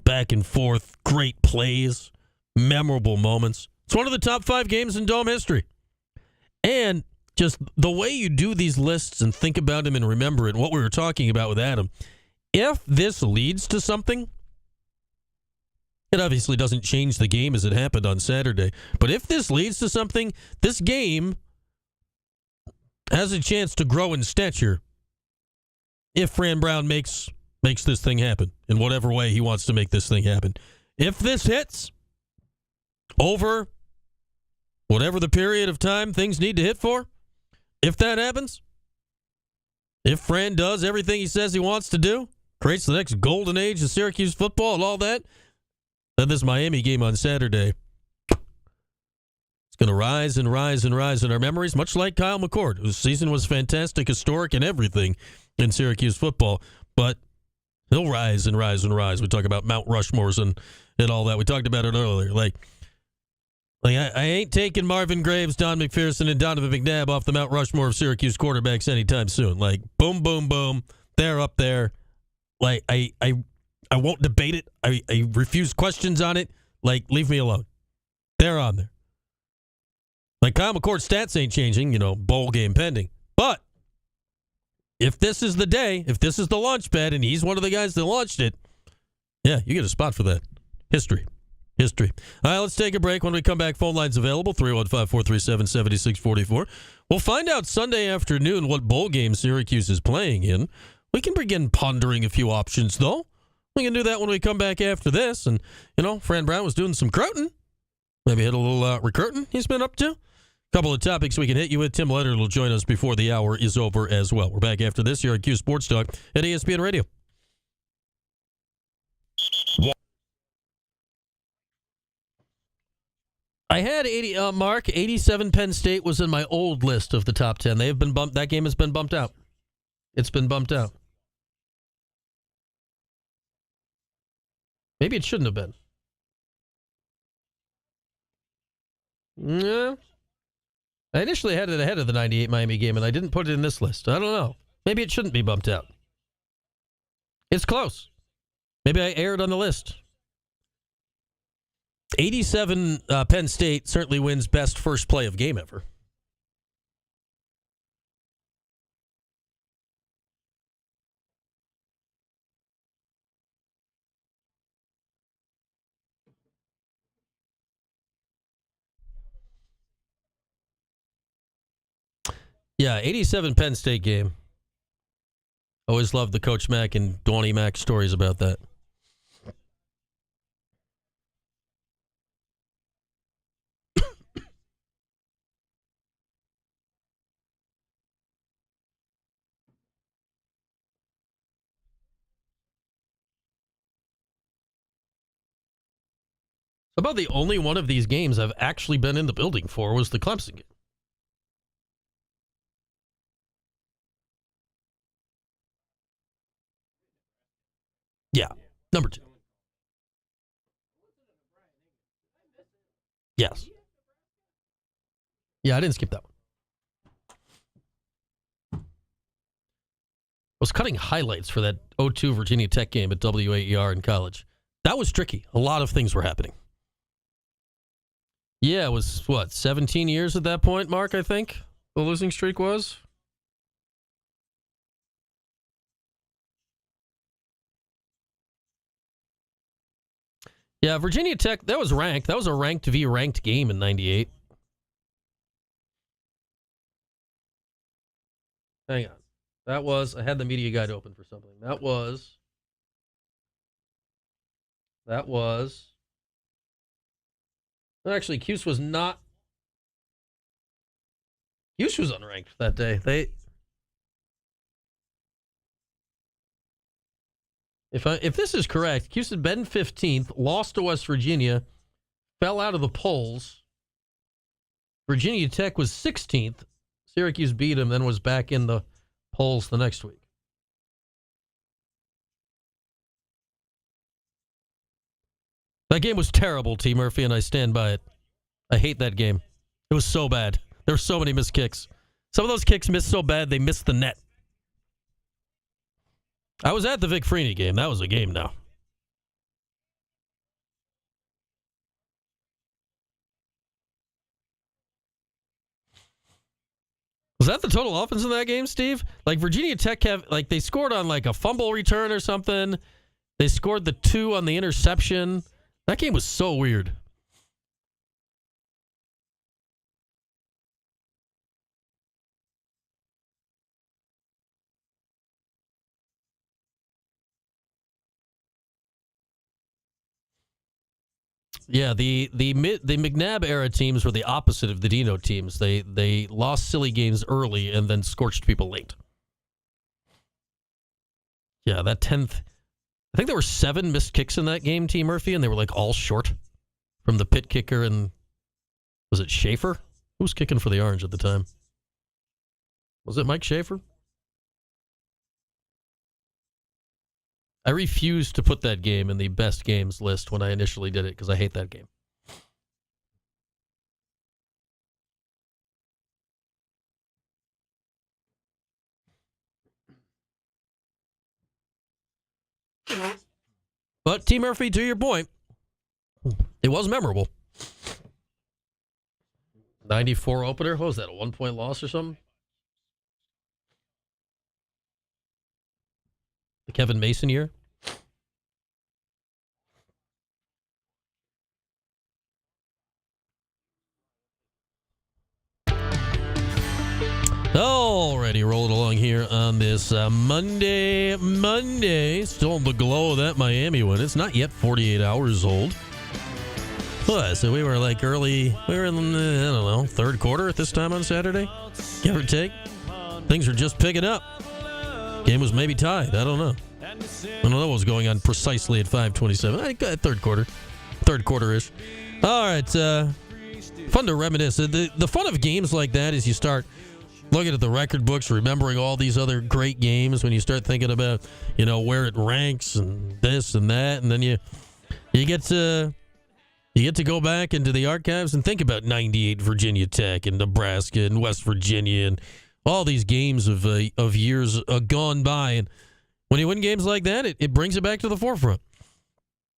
back and forth, great plays, memorable moments. It's one of the top 5 games in Dome history. And just the way you do these lists and think about them and remember it, what we were talking about with Adam, if this leads to something, it obviously doesn't change the game as it happened on Saturday. But if this leads to something, this game has a chance to grow in stature if Fran Brown makes this thing happen in whatever way he wants to make this thing happen. If this hits over whatever the period of time things need to hit for, if that happens, if Fran does everything he says he wants to do, creates the next golden age of Syracuse football and all that, then this Miami game on Saturday, it's going to rise and rise and rise in our memories, much like Kyle McCord, whose season was fantastic, historic, and everything in Syracuse football. But he'll rise and rise and rise. We talk about Mount Rushmores and all that. We talked about it earlier. Like I ain't taking Marvin Graves, Don McPherson, and Donovan McNabb off the Mount Rushmore of Syracuse quarterbacks anytime soon. Like, boom, boom, boom. They're up there. Like, I won't debate it. I refuse questions on it. Like, leave me alone. They're on there. Like, Kyle McCord's stats ain't changing, bowl game pending. But if this is the day, if this is the launch pad, and he's one of the guys that launched it, yeah, you get a spot for that. History. All right, let's take a break. When we come back, phone lines available, 315-437-7644. We'll find out Sunday afternoon what bowl game Syracuse is playing in. We can begin pondering a few options, though. We can do that when we come back after this. And, Fran Brown was doing some recruiting. Maybe hit a little recruiting he's been up to. A couple of topics we can hit you with. Tim Leonard will join us before the hour is over as well. We're back after this here at Q Sports Talk at ESPN Radio. I had 87 Penn State was in my old list of the top 10. They have been bumped. That game has been bumped out. It's been bumped out. Maybe it shouldn't have been. Yeah. I initially had it ahead of the 98 Miami game, and I didn't put it in this list. I don't know. Maybe it shouldn't be bumped out. It's close. Maybe I erred on the list. 87 Penn State certainly wins best first play of game ever. Yeah, 87 Penn State game. Always loved the Coach Mack and Dwayne Mack stories about that. About the only one of these games I've actually been in the building for was the Clemson game. Yeah, number 2. Yes. Yeah, I didn't skip that one. I was cutting highlights for that 0-2 Virginia Tech game at WAER in college. That was tricky. A lot of things were happening. Yeah, it was, 17 years at that point, Mark, I think the losing streak was? Yeah, Virginia Tech, that was ranked. That was a ranked v. ranked game in 98. Hang on. I had the media guide open for something. That was, actually, Cuse was not, Cuse was unranked that day. If this is correct, Cuse had been 15th, lost to West Virginia, fell out of the polls. Virginia Tech was 16th. Syracuse beat him, then was back in the polls the next week. That game was terrible, T. Murphy, and I stand by it. I hate that game. It was so bad. There were so many missed kicks. Some of those kicks missed so bad they missed the net. I was at the Vic Freeney game. That was a game now. Was that the total offense in that game, Steve? Like Virginia Tech they scored on like a fumble return or something. They scored the 2 on the interception. That game was so weird. Yeah, the McNabb era teams were the opposite of the Dino teams. They lost silly games early and then scorched people late. Yeah, that 10th. I think there were 7 missed kicks in that game, T. Murphy, and they were like all short from the pit kicker and was it Schaefer? Who was kicking for the Orange at the time? Was it Mike Schaefer? I refused to put that game in the best games list when I initially did it because I hate that game. But T. Murphy, to your point, it was memorable. 94 opener. What was that, a 1-point loss or something? The Kevin Mason year? Alrighty, rolling along here on this Monday. Still in the glow of that Miami win. It's not yet 48 hours old. What? So we were like we were in the, I don't know, third quarter at this time on Saturday, give or take. Things were just picking up. Game was maybe tied. I don't know. I don't know what was going on precisely at 5:27. I think third quarter-ish. All right, fun to reminisce. The fun of games like that is you start looking at the record books, remembering all these other great games. When you start thinking about, where it ranks and this and that, and then you get to go back into the archives and think about 98 Virginia Tech and Nebraska and West Virginia and all these games of years gone by. And when you win games like that, it brings it back to the forefront.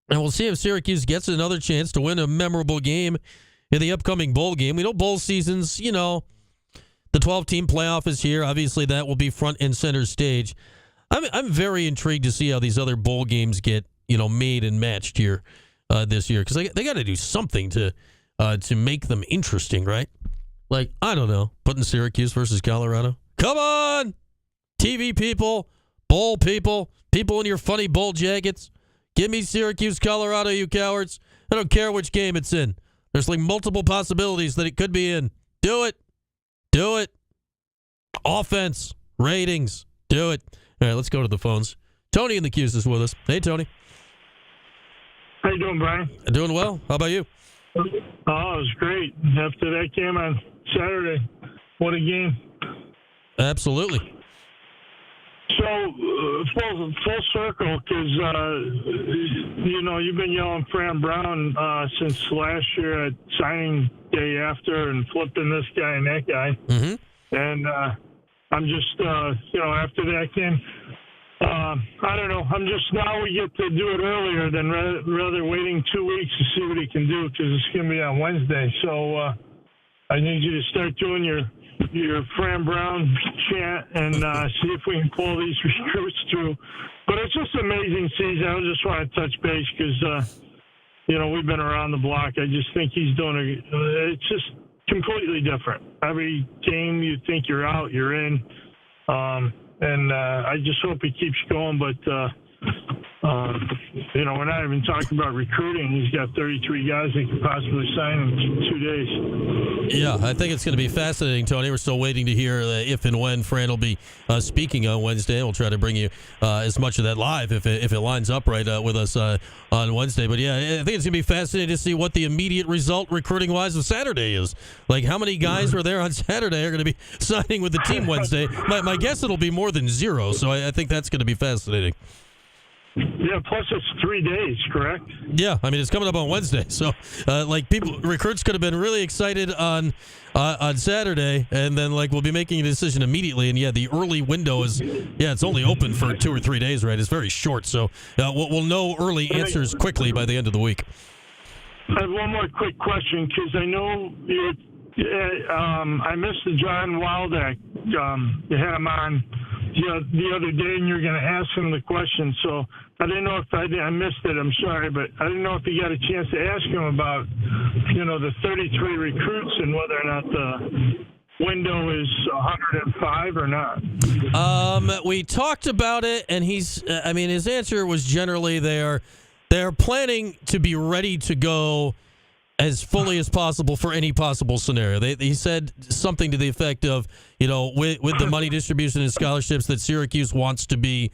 And we'll see if Syracuse gets another chance to win a memorable game in the upcoming bowl game. We know bowl seasons, the 12-team playoff is here. Obviously, that will be front and center stage. I'm very intrigued to see how these other bowl games get, made and matched here this year, because they got to do something to make them interesting, right? Like, I don't know, putting Syracuse versus Colorado. Come on, TV people, bowl people in your funny bowl jackets. Give me Syracuse, Colorado, you cowards. I don't care which game it's in. There's like multiple possibilities that it could be in. Do it. Offense, ratings, do it. All right, let's go to the phones. Tony in the Q's is with us. Hey, Tony. How you doing, Brian? Doing well. How about you? Oh, it was great. After that game on Saturday, what a game. Absolutely. So, full circle, because, you've been yelling Fran Brown since last year at signing day after and flipping this guy and that guy. Mm-hmm. And I'm just, after that game, I don't know. I'm just, now we get to do it earlier than rather waiting 2 weeks to see what he can do, because it's going to be on Wednesday. So I need you to start doing your Fran Brown chant and see if we can pull these recruits through. But it's just an amazing season. I just want to touch base because, we've been around the block. I just think he's doing it's just completely different. Every game you think you're out, you're in. And I just hope he keeps going. But, we're not even talking about recruiting. He's got 33 guys that could possibly sign in 2 days. Yeah, I think it's going to be fascinating, Tony. We're still waiting to hear if and when Fran will be speaking on Wednesday. We'll try to bring you as much of that live if it lines up right with us on Wednesday. But, yeah, I think it's going to be fascinating to see what the immediate result recruiting-wise of Saturday is. Like, how many guys were there on Saturday are going to be signing with the team Wednesday? My guess it'll be more than zero, so I think that's going to be fascinating. Yeah, plus it's 3 days, correct? Yeah, I mean, it's coming up on Wednesday. So, recruits could have been really excited on Saturday, and then, we'll be making a decision immediately. And, yeah, the early window is, it's only open for 2 or 3 days, right? It's very short. So, we'll know early answers quickly by the end of the week. I have one more quick question, because I know I missed the John Wildak. You had him on the other day, and you're going to ask him the question. So I didn't know if I missed it. I'm sorry, but I didn't know if you got a chance to ask him about, the 33 recruits and whether or not the window is 105 or not. We talked about it, and his answer was generally they're planning to be ready to go as fully as possible for any possible scenario. He said something to the effect of, with the money distribution and scholarships, that Syracuse wants to be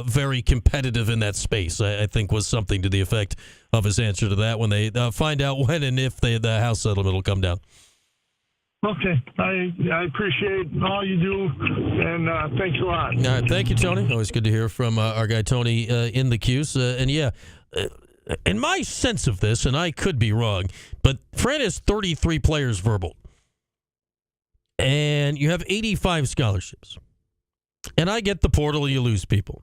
very competitive in that space, I think was something to the effect of his answer to that when they find out when and if the House settlement will come down. Okay. I appreciate all you do, and thanks a lot. All right. Thank you, Tony. Always good to hear from our guy Tony in the Cuse. In my sense of this, and I could be wrong, but Fran has 33 players verbal. And you have 85 scholarships. And I get the portal, you lose people.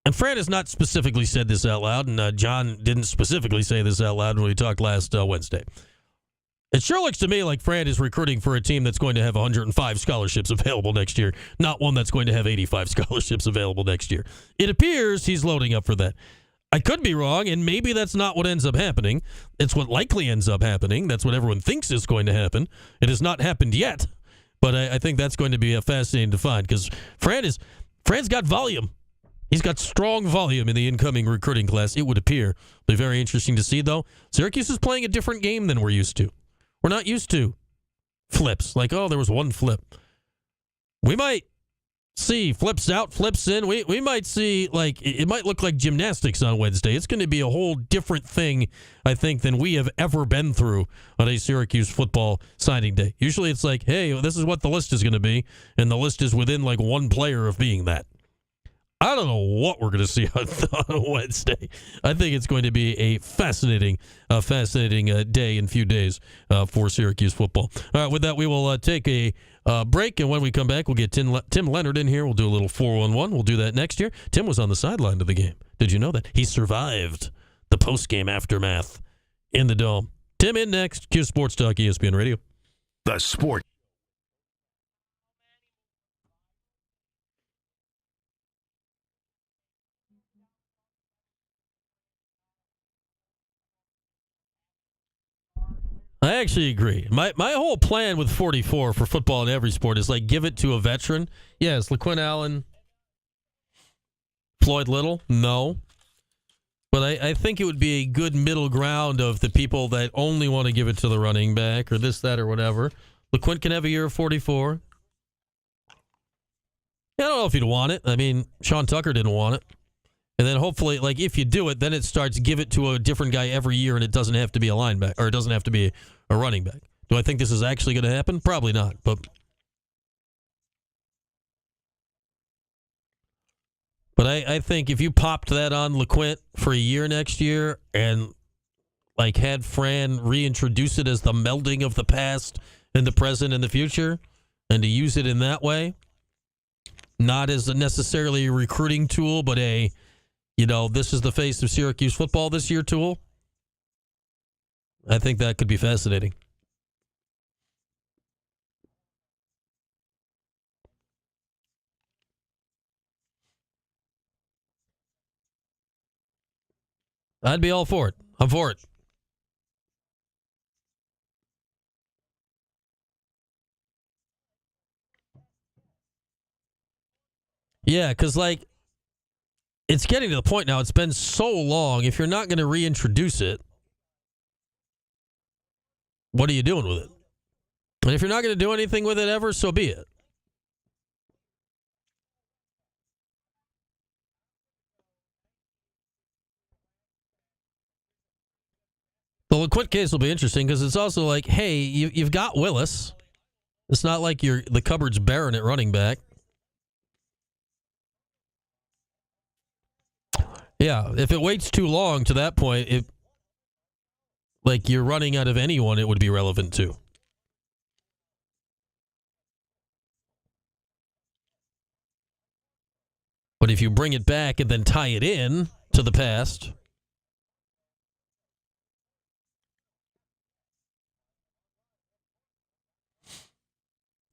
And Fran has not specifically said this out loud, and John didn't specifically say this out loud when we talked last Wednesday. It sure looks to me like Fran is recruiting for a team that's going to have 105 scholarships available next year, not one that's going to have 85 scholarships available next year. It appears he's loading up for that. I could be wrong, and maybe that's not what ends up happening. It's what likely ends up happening. That's what everyone thinks is going to happen. It has not happened yet, but I think that's going to be fascinating to find, because Fran's got volume. He's got strong volume in the incoming recruiting class, it would appear. It'll be very interesting to see, though. Syracuse is playing a different game than we're used to. We're not used to flips, like, there was one flip. We might see flips out, flips in. We might see, it might look like gymnastics on Wednesday. It's going to be a whole different thing, I think, than we have ever been through on a Syracuse football signing day. Usually it's like, hey, this is what the list is going to be, and the list is within, one player of being that. I don't know what we're going to see on Wednesday. I think it's going to be a fascinating day in a few days for Syracuse football. All right, with that, we will take a break, and when we come back, we'll get Tim Leonard in here. We'll do a little 4-on-1. We'll do that next year. Tim was on the sideline of the game. Did you know that? He survived the post-game aftermath in the Dome. Tim in next. Q Sports Talk, ESPN Radio. The Sport. I actually agree. My whole plan with 44 for football in every sport is give it to a veteran. Yes, LaQuinn Allen, Floyd Little, no. But I think it would be a good middle ground of the people that only want to give it to the running back or this, that, or whatever. LaQuinn can have a year of 44. I don't know if he'd want it. I mean, Sean Tucker didn't want it. And then hopefully, if you do it, then it starts give it to a different guy every year, and it doesn't have to be a linebacker, or it doesn't have to be a running back. Do I think this is actually going to happen? Probably not. But But I think if you popped that on LeQuint for a year next year and like had Fran reintroduce it as the melding of the past and the present and the future, and to use it in that way, not as necessarily a recruiting tool, but a, this is the face of Syracuse football this year tool, I think that could be fascinating. I'd be all for it. I'm for it. Yeah, because, it's getting to the point now. It's been so long. If you're not going to reintroduce it, what are you doing with it? And if you're not going to do anything with it ever, so be it. The LeQuint case will be interesting because it's also like, hey, you've got Willis. It's not like the cupboard's barren at running back. Yeah, if it waits too long to that point, you're running out of anyone it would be relevant to. But if you bring it back and then tie it in to the past,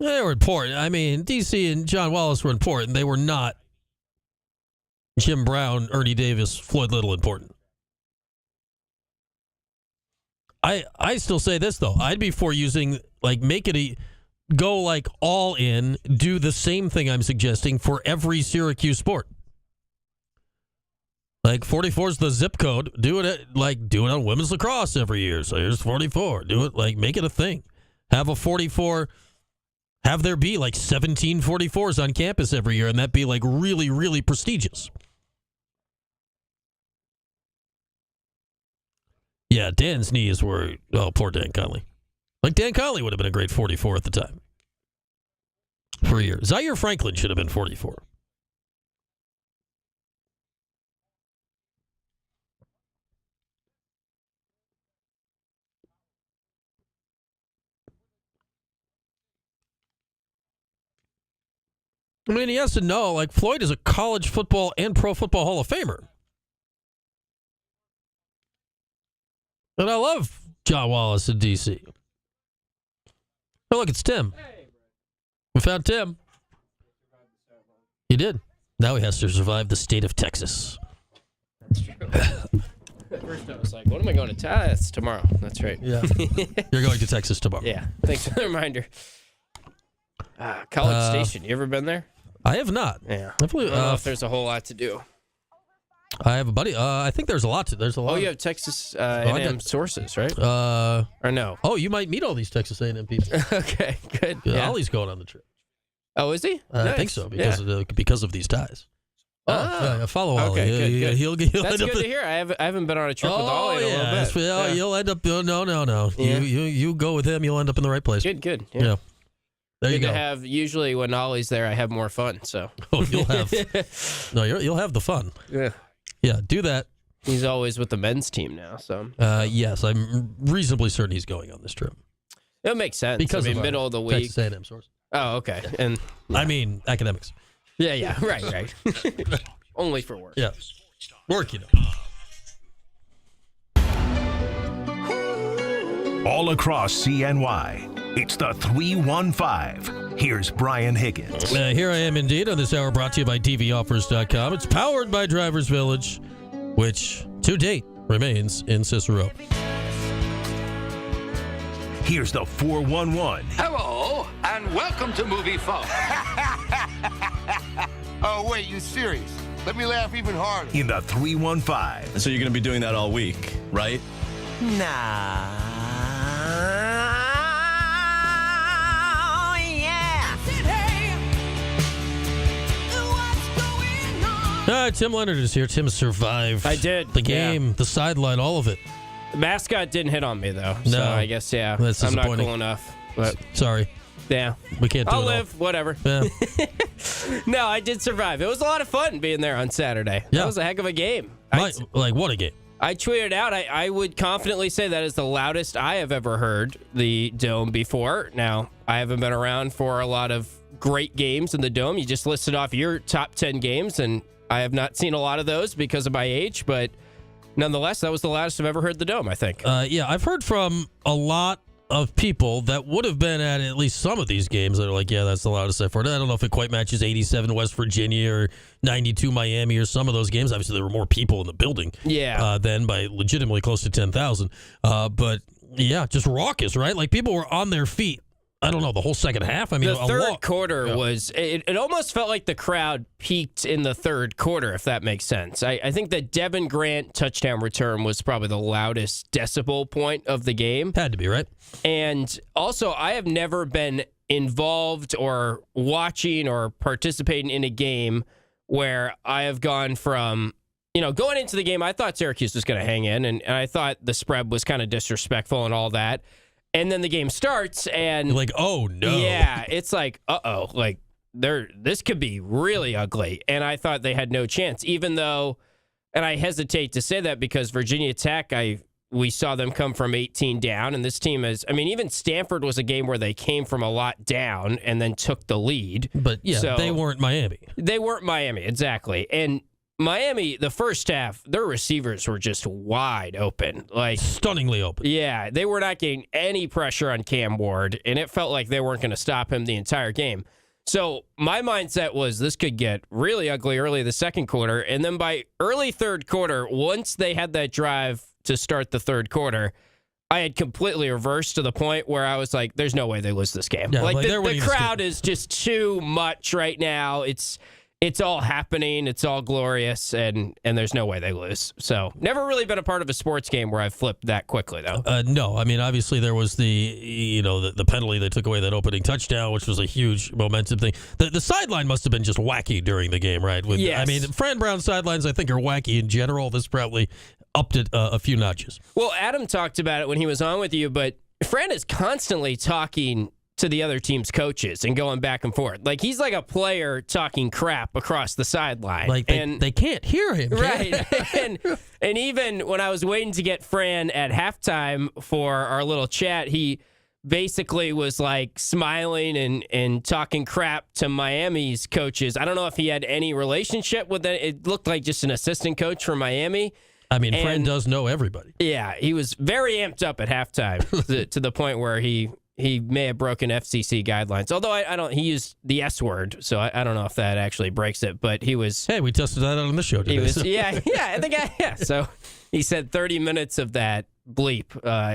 they were important. I mean, DC and John Wallace were important. They were not Jim Brown, Ernie Davis, Floyd Little important. I still say this, though. I'd be for using, make it go all in, do the same thing I'm suggesting for every Syracuse sport. 44 is the zip code. Do it on women's lacrosse every year. So here's 44. Do it, make it a thing. Have a 44, have there be 17 44s on campus every year, and that be really, really prestigious. Yeah, Dan's knees were, poor Dan Conley. Dan Conley would have been a great 44 at the time. For a year. Zaire Franklin should have been 44. I mean, yes and no. Floyd is a college football and pro football Hall of Famer. And I love John Wallace in D.C. Oh, look, it's Tim. We found Tim. He did. Now he has to survive the state of Texas. That's true. At first I was like, what am I going to Texas tomorrow? That's right. Yeah. You're going to Texas tomorrow. Yeah. Thanks for the reminder. College Station. You ever been there? I have not. Yeah. I don't know if there's a whole lot to do. I have a buddy. I think there's a lot. Oh, you have Texas A&M sources, right? Or no? Oh, you might meet all these Texas A&M people. Okay, good. Yeah. Ollie's going on the trip. Oh, is he? Nice. I think so because of these ties. Yeah, follow Ollie. Okay, good. He'll That's good to hear. I haven't been on a trip with Ollie in a little bit. You'll end up. No. Yeah. You go with him. You'll end up in the right place. Good. Yeah. There you go. To have usually when Ollie's there, I have more fun. So. Oh, you'll have. You'll have the fun. Yeah. Yeah, do that. He's always with the men's team now, so. Yes, I'm reasonably certain he's going on this trip. It makes sense. Because of middle of the week. Texas A&M source. Oh, okay. And I mean, academics. Yeah, right. Only for work. Yeah. Work, All across CNY, it's the 315. Here's Brian Higgins. Here I am indeed on this hour, brought to you by DVOffers.com. It's powered by Drivers Village, which to date remains in Cicero. Here's the 411. Hello, and welcome to Movie Phone. Oh, wait, you serious? Let me laugh even harder. In the 315. So you're going to be doing that all week, right? Nah. Tim Leonard is here. Tim survived. I did. The game, the sideline, all of it. The mascot didn't hit on me, though. No. So I guess, That's I'm not disappointing. cool enough. But Sorry. Yeah. We can't do I'll it live. Whatever. Yeah. No, I did survive. It was a lot of fun being there on Saturday. Yeah. That was a heck of a game. Like, what a game. I tweeted out, I would confidently say that is the loudest I have ever heard the Dome before. Now, I haven't been around for a lot of great games in the Dome. You just listed off your top 10 games, and I have not seen a lot of those because of my age, but nonetheless, that was the loudest I've ever heard the Dome, I think. Yeah, I've heard from a lot of people that would have been at least some of these games that are like, yeah, that's the loudest I've heard. I don't know if it quite matches 87 West Virginia or 92 Miami or some of those games. Obviously, there were more people in the building then by legitimately close to 10,000. But, yeah, just raucous, right? Like, people were on their feet. I don't know, the whole second half. I mean, the third quarter was, it almost felt like the crowd peaked in the third quarter, if that makes sense. I think the Devin Grant touchdown return was probably the loudest decibel point of the game. Had to be, right? And also, I have never been involved or watching or participating in a game where I have gone from, going into the game, I thought Syracuse was going to hang in, and I thought the spread was kind of disrespectful and all that. And then the game starts, and you're like, oh no, yeah, it's like, uh-oh, like this could be really ugly. And I thought they had no chance, even though, and I hesitate to say that because Virginia Tech, we saw them come from 18 down, and this team even Stanford was a game where they came from a lot down and then took the lead. But yeah, so they weren't Miami. They weren't Miami, exactly. And Miami, the first half, their receivers were just wide open. Like stunningly open. Yeah, they were not getting any pressure on Cam Ward, and it felt like they weren't going to stop him the entire game. So my mindset was this could get really ugly early the second quarter, and then by early third quarter, once they had that drive to start the third quarter, I had completely reversed to the point where I was like, there's no way they lose this game. Yeah, like the crowd is just too much right now. It's all happening. It's all glorious, and there's no way they lose. So never really been a part of a sports game where I've flipped that quickly, though. No, I mean, obviously there was the penalty they took away that opening touchdown, which was a huge momentum thing. The sideline must have been just wacky during the game, right? Yes. I mean, Fran Brown's sidelines, I think, are wacky in general. This probably upped it a few notches. Well, Adam talked about it when he was on with you, but Fran is constantly talking to the other team's coaches and going back and forth. Like, he's like a player talking crap across the sideline. Like, they can't hear him. Right. and even when I was waiting to get Fran at halftime for our little chat, he basically was like smiling and talking crap to Miami's coaches. I don't know if he had any relationship with it. It looked like just an assistant coach from Miami. I mean, Fran does know everybody. Yeah, he was very amped up at halftime to the point where he may have broken FCC guidelines. Although he used the S word, so I don't know if that actually breaks it. But he was. Hey, we tested that out on the show today. He was, I think. So he said 30 minutes of that bleep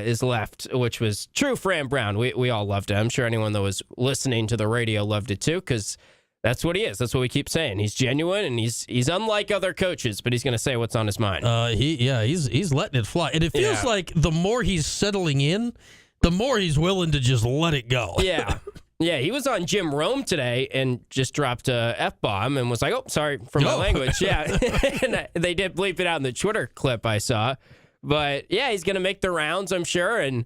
is left, which was true. Fran Brown, we all loved it. I'm sure anyone that was listening to the radio loved it too, because that's what he is. That's what we keep saying. He's genuine, and he's unlike other coaches, but he's going to say what's on his mind. He's letting it fly, and it feels like the more he's settling in, the more he's willing to just let it go. Yeah. Yeah, he was on Jim Rome today and just dropped a F-bomb and was like, oh, sorry for my language. Yeah, and they did bleep it out in the Twitter clip I saw. But, yeah, he's going to make the rounds, I'm sure, and,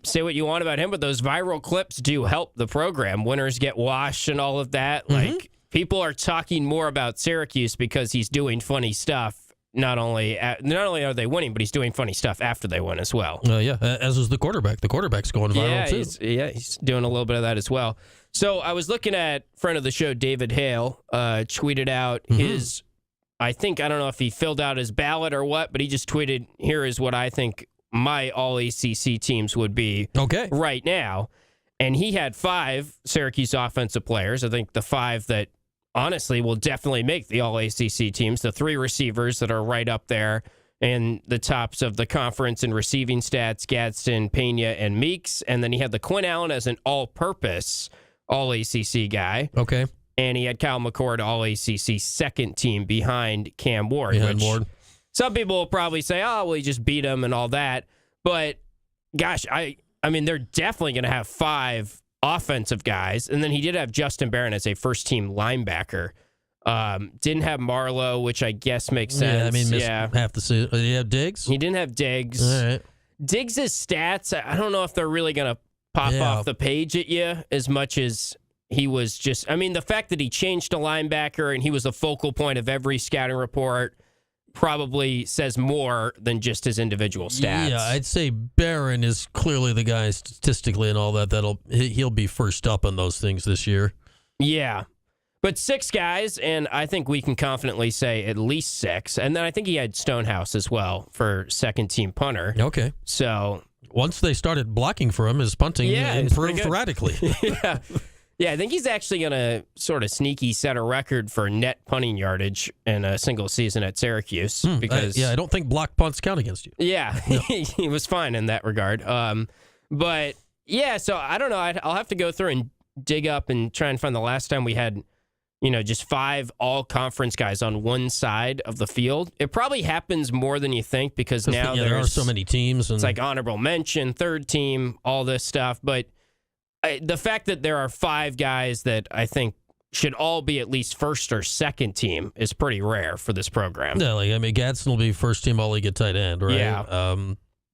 say what you want about him, but those viral clips do help the program. Winners get washed and all of that. Mm-hmm. Like, people are talking more about Syracuse because he's doing funny stuff. Not only are they winning, but he's doing funny stuff after they win as well. As is the quarterback. The quarterback's going viral, too. He's doing a little bit of that as well. So I was looking at friend of the show, David Hale, tweeted out his, I don't know if he filled out his ballot or what, but he just tweeted, here is what I think my all-ACC teams would be right now. And he had 5 Syracuse offensive players. I think the 5 that honestly will definitely make the all-ACC teams. The 3 receivers that are right up there in the tops of the conference in receiving stats, Gadsden, Pena, and Meeks. And then he had the Quinn Allen as an all-purpose all-ACC guy. Okay. And he had Kyle McCord, all-ACC second team behind Cam Ward. Some people will probably say, oh, well, he just beat him and all that. But, gosh, I mean, they're definitely going to have 5 offensive guys, and then he did have Justin Barron as a first-team linebacker. Didn't have Marlowe, which I guess makes sense. Yeah, I mean, missed half the season. Did he have Diggs? He didn't have Diggs. All right. Diggs' stats, I don't know if they're really going to pop off the page at you as much as he was just, I mean, the fact that he changed to linebacker and he was the focal point of every scouting report probably says more than just his individual stats. Yeah, I'd say Barron is clearly the guy statistically and all that. He'll be first up on those things this year. Yeah. But 6 guys, and I think we can confidently say at least 6. And then I think he had Stonehouse as well for second-team punter. Okay. So once they started blocking for him, his punting improved radically. Yeah. Yeah, I think he's actually going to sort of sneaky set a record for net punting yardage in a single season at Syracuse. Because I don't think block punts count against you. Yeah, no. He was fine in that regard. But, yeah, so I don't know. I'll have to go through and dig up and try and find the last time we had, just 5 all-conference guys on one side of the field. It probably happens more than you think because now there are so many teams. It's like honorable mention, third team, all this stuff. But the fact that there are 5 guys that I think should all be at least first or second team is pretty rare for this program. Yeah, Gadsden will be first team all-league at tight end, right?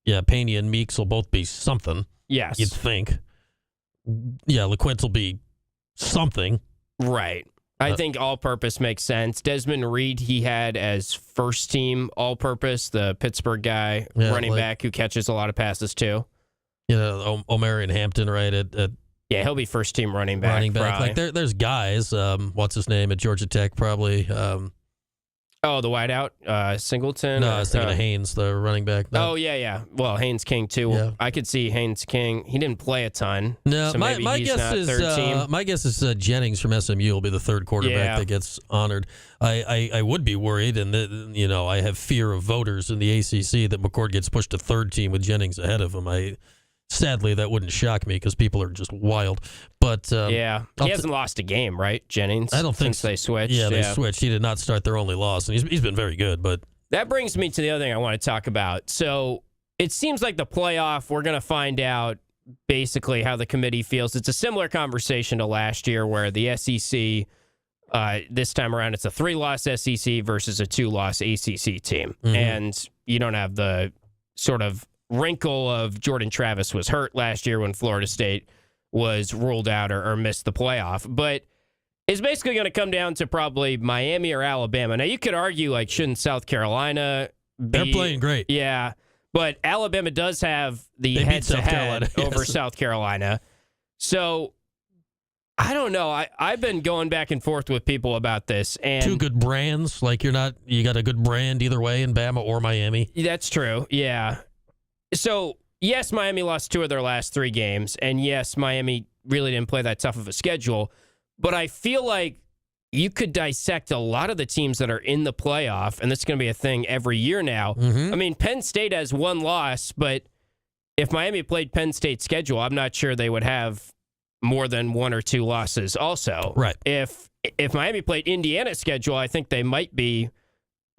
Yeah. Pena and Meeks will both be something. Yes. You'd think. Yeah, LeQuint will be something. Right. I think all-purpose makes sense. Desmond Reed, he had as first-team all-purpose, the Pittsburgh guy, running back who catches a lot of passes too. O'Marion Hampton, right? Yeah, he'll be first-team running back. Like there's guys. What's his name at Georgia Tech? Probably. The wideout, Singleton. No, I was thinking of Haynes, the running back. No. Oh yeah. Well, Haynes King too. Yeah. I could see Haynes King. He didn't play a ton. No, so maybe my he's guess not is third team. my guess is Jennings from SMU will be the third quarterback that gets honored. I would be worried, and I have fear of voters in the ACC that McCord gets pushed to third team with Jennings ahead of him. Sadly, that wouldn't shock me because people are just wild. But he hasn't lost a game, right, Jennings? I don't think since they switched. Yeah, they switched. He did not start their only loss, and he's been very good. But that brings me to the other thing I want to talk about. So it seems like the playoff, we're going to find out basically how the committee feels. It's a similar conversation to last year where the SEC, this time around, it's a 3-loss SEC versus a 2-loss ACC team. Mm-hmm. And you don't have the sort of wrinkle of Jordan Travis was hurt last year when Florida State was ruled out or missed the playoff. But it's basically going to come down to probably Miami or Alabama. Now, you could argue, shouldn't South Carolina be... They're playing great. Yeah, but Alabama does have the head-to-head over South Carolina. So, I don't know. I've been going back and forth with people about this. And 2 good brands. You got a good brand either way in Bama or Miami. That's true, yeah. So, yes, Miami lost 2 of their last 3 games, and yes, Miami really didn't play that tough of a schedule, but I feel like you could dissect a lot of the teams that are in the playoff, and this is going to be a thing every year now. Mm-hmm. I mean, Penn State has 1 loss, but if Miami played Penn State's schedule, I'm not sure they would have more than 1 or 2 losses also. Right. If Miami played Indiana's schedule, I think they might be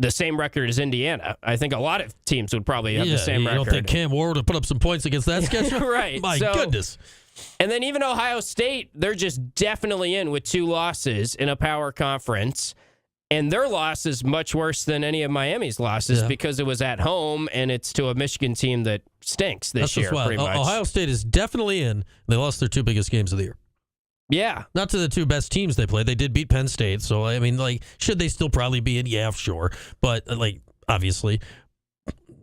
the same record as Indiana. I think a lot of teams would probably have the same record. You don't think Cam Ward would put up some points against that schedule? Right. My goodness. And then even Ohio State, they're just definitely in with 2 losses in a power conference. And their loss is much worse than any of Miami's losses because it was at home and it's to a Michigan team that stinks this year, pretty much. Ohio State is definitely in. They lost their 2 biggest games of the year. Yeah. Not to the 2 best teams they played. They did beat Penn State. So, I mean, should they still probably be in? Yeah, sure. But, obviously,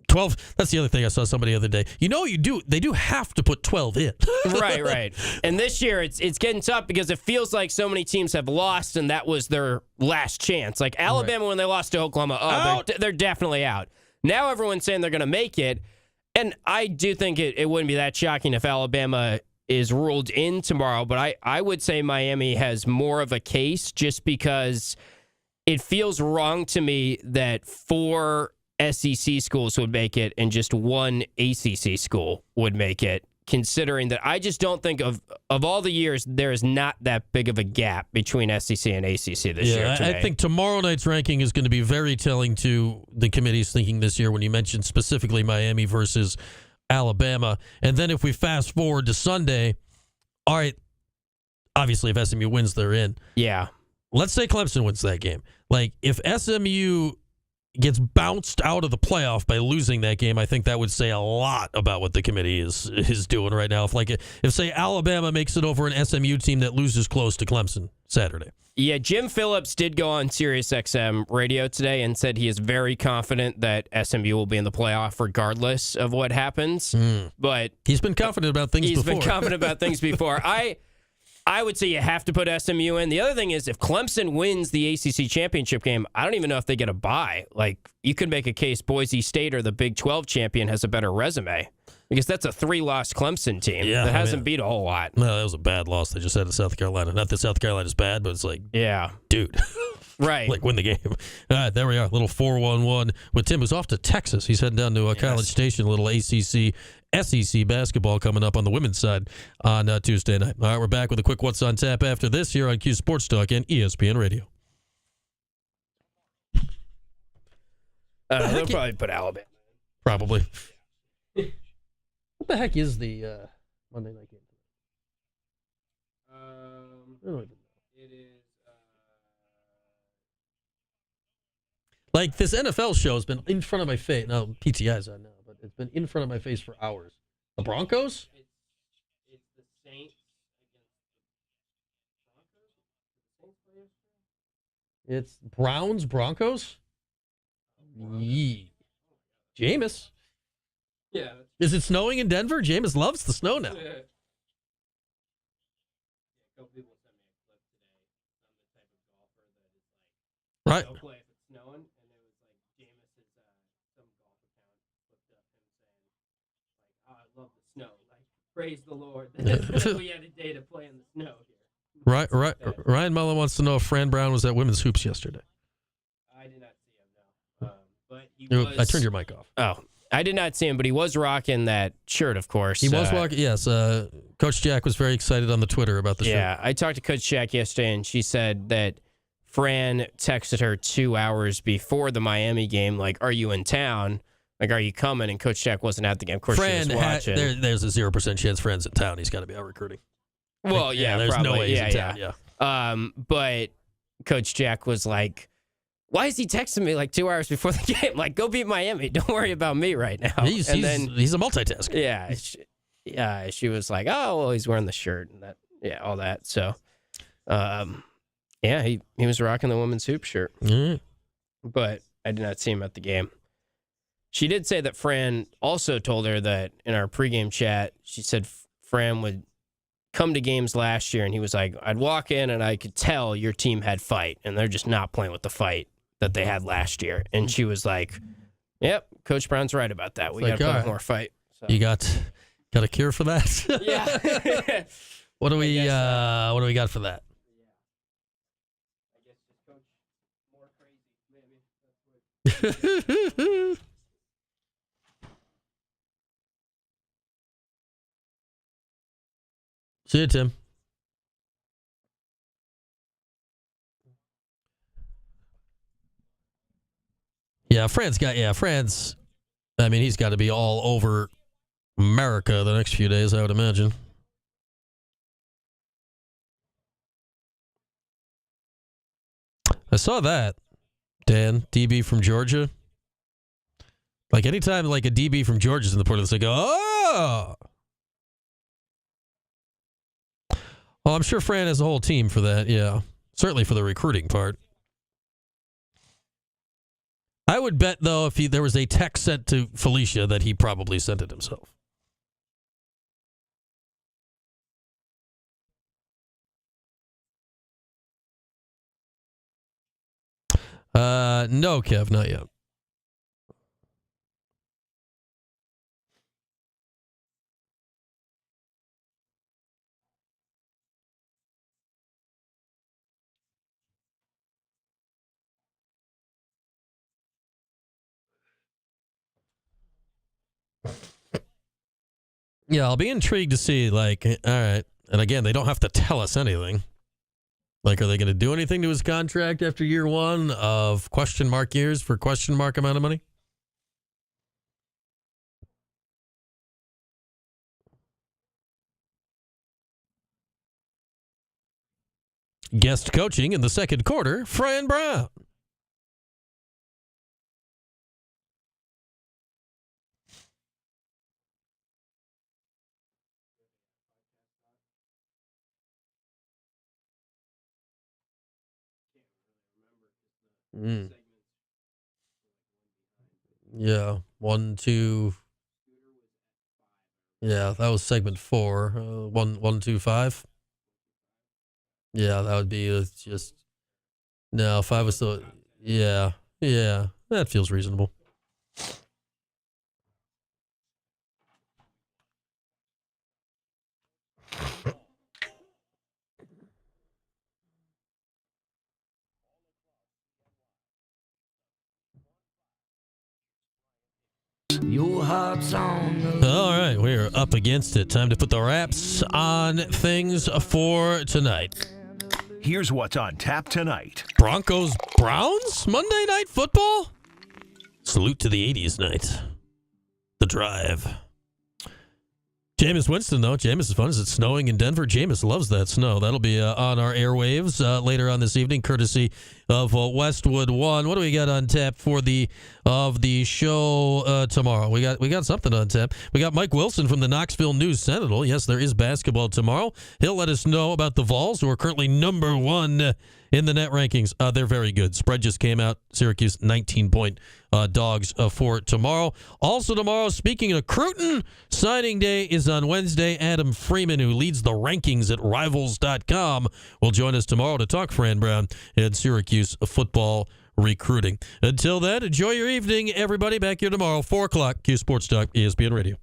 12, that's the other thing I saw somebody the other day. They do have to put 12 in. Right. And this year, it's getting tough because it feels like so many teams have lost, and that was their last chance. Like Alabama, when they lost to Oklahoma, they're definitely out. Now everyone's saying they're going to make it. And I do think it wouldn't be that shocking if Alabama is ruled in tomorrow, but I would say Miami has more of a case just because it feels wrong to me that 4 SEC schools would make it and just 1 ACC school would make it, considering that I just don't think of all the years, there is not that big of a gap between SEC and ACC this year. I think tomorrow night's ranking is going to be very telling to the committee's thinking this year when you mentioned specifically Miami versus Alabama. And then if we fast forward to Sunday, all right, obviously if SMU wins, they're in. Yeah. Let's say Clemson wins that game. If SMU gets bounced out of the playoff by losing that game, I think that would say a lot about what the committee is doing right now. If say Alabama makes it over an SMU team that loses close to Clemson Saturday. Yeah, Jim Phillips did go on SiriusXM radio today and said he is very confident that SMU will be in the playoff regardless of what happens. But he's been confident about things before. He's been confident about things before. I would say you have to put SMU in. The other thing is if Clemson wins the ACC championship game, I don't even know if they get a bye. Like, you could make a case Boise State or the Big 12 champion has a better resume because that's a 3-loss Clemson team that hasn't beat a whole lot. No, that was a bad loss they just had to South Carolina. Not that South Carolina's bad, but it's like, dude. Right. Like, win the game. All right, there we are. A little 4-1-1 with Tim, who's off to Texas. He's heading down to College Station, a little ACC, SEC basketball coming up on the women's side on Tuesday night. All right, we're back with a quick What's on Tap after this here on Q Sports Talk and ESPN Radio. They'll probably put Alabama. Probably. What the heck is the Monday night game? I don't even know. It is. Like, this NFL show has been in front of my face. Now, PTI's on now, but it's been in front of my face for hours. The Broncos? It's the Saints against the Broncos. It's Browns, Broncos? Yee. Jameis. Yeah. Is it snowing in Denver? Jameis loves the snow now. Yeah. A couple people sent me a clip today. I'm the type of golfer that is like, right. Don't play if it's snowing. And it was like Jameis's some golf account looked up him saying, like, I love the snow. Like, praise the Lord. We had a day to play in the snow here. Right. Ryan Mullen wants to know if Fran Brown was at women's hoops yesterday. I did not see him, no. But he was. I turned your mic off. Oh, I did not see him, but he was rocking that shirt, of course. He was rocking, yes. Coach Jack was very excited on the Twitter about the shirt. Yeah, I talked to Coach Jack yesterday, and she said that Fran texted her 2 hours before the Miami game, like, are you in town? Like, are you coming? And Coach Jack wasn't at the game. Of course, Fran she was watching. There's a 0% chance Fran's in town. He's got to be out recruiting. Well, yeah, there's probably. no way he's in town, yeah. But Coach Jack was like, why is he texting me like 2 hours before the game? Like, go beat Miami. Don't worry about me right now. He's a multitasker. Yeah. She was like, oh, well, he's wearing the shirt and that. Yeah, all that. So, he was rocking the women's hoop shirt. Mm-hmm. But I did not see him at the game. She did say that Fran also told her that in our pregame chat, she said Fran would come to games last year and he was like, I'd walk in and I could tell your team had fight and they're just not playing with the fight that they had last year. And she was like, yep, Coach Brown's right about that. We got to put more fight. So. You got a cure for that? Yeah. What do we got for that? I guess just coach more crazy, maybe. See you, Tim. Yeah, Fran's, I mean, he's got to be all over America the next few days, I would imagine. I saw that, Dan, DB from Georgia. Like, anytime like a DB from Georgia's in the portal, they go, oh! Well, I'm sure Fran has a whole team for that, yeah. Certainly for the recruiting part. I would bet, though, if there was a text sent to Felicia that he probably sent it himself. No, Kev, not yet. Yeah, I'll be intrigued to see, like, all right. And again, they don't have to tell us anything. Like, are they going to do anything to his contract after year one of question mark years for question mark amount of money? Guest coaching in the second quarter, Fran Brown. Yeah, 1, 2. Yeah, that was segment 4. 1, 2, 5. Yeah, that would be just. No, 5 was still. Yeah, that feels reasonable. Your heart's on All right, we're up against it. Time to put the wraps on things for tonight. Here's what's on tap tonight. Broncos Browns Monday Night Football. Salute to the 80s night. The Drive. Jameis Winston, though. Jameis is fun. Is it snowing in Denver? Jameis loves that snow. That'll be on our airwaves later on this evening, courtesy of Westwood One. What do we got on tap for the show tomorrow? We got something on tap. We got Mike Wilson from the Knoxville News Sentinel. Yes, there is basketball tomorrow. He'll let us know about the Vols, who are currently number 1 in the net rankings. They're very good. Spread just came out. Syracuse 19-point dogs for tomorrow. Also tomorrow, speaking of Cruton, signing day is on Wednesday. Adam Freeman, who leads the rankings at Rivals.com, will join us tomorrow to talk Fran Brown and Syracuse football recruiting. Until then, enjoy your evening, everybody. Back here tomorrow, 4 o'clock, Q Sports Talk, ESPN Radio.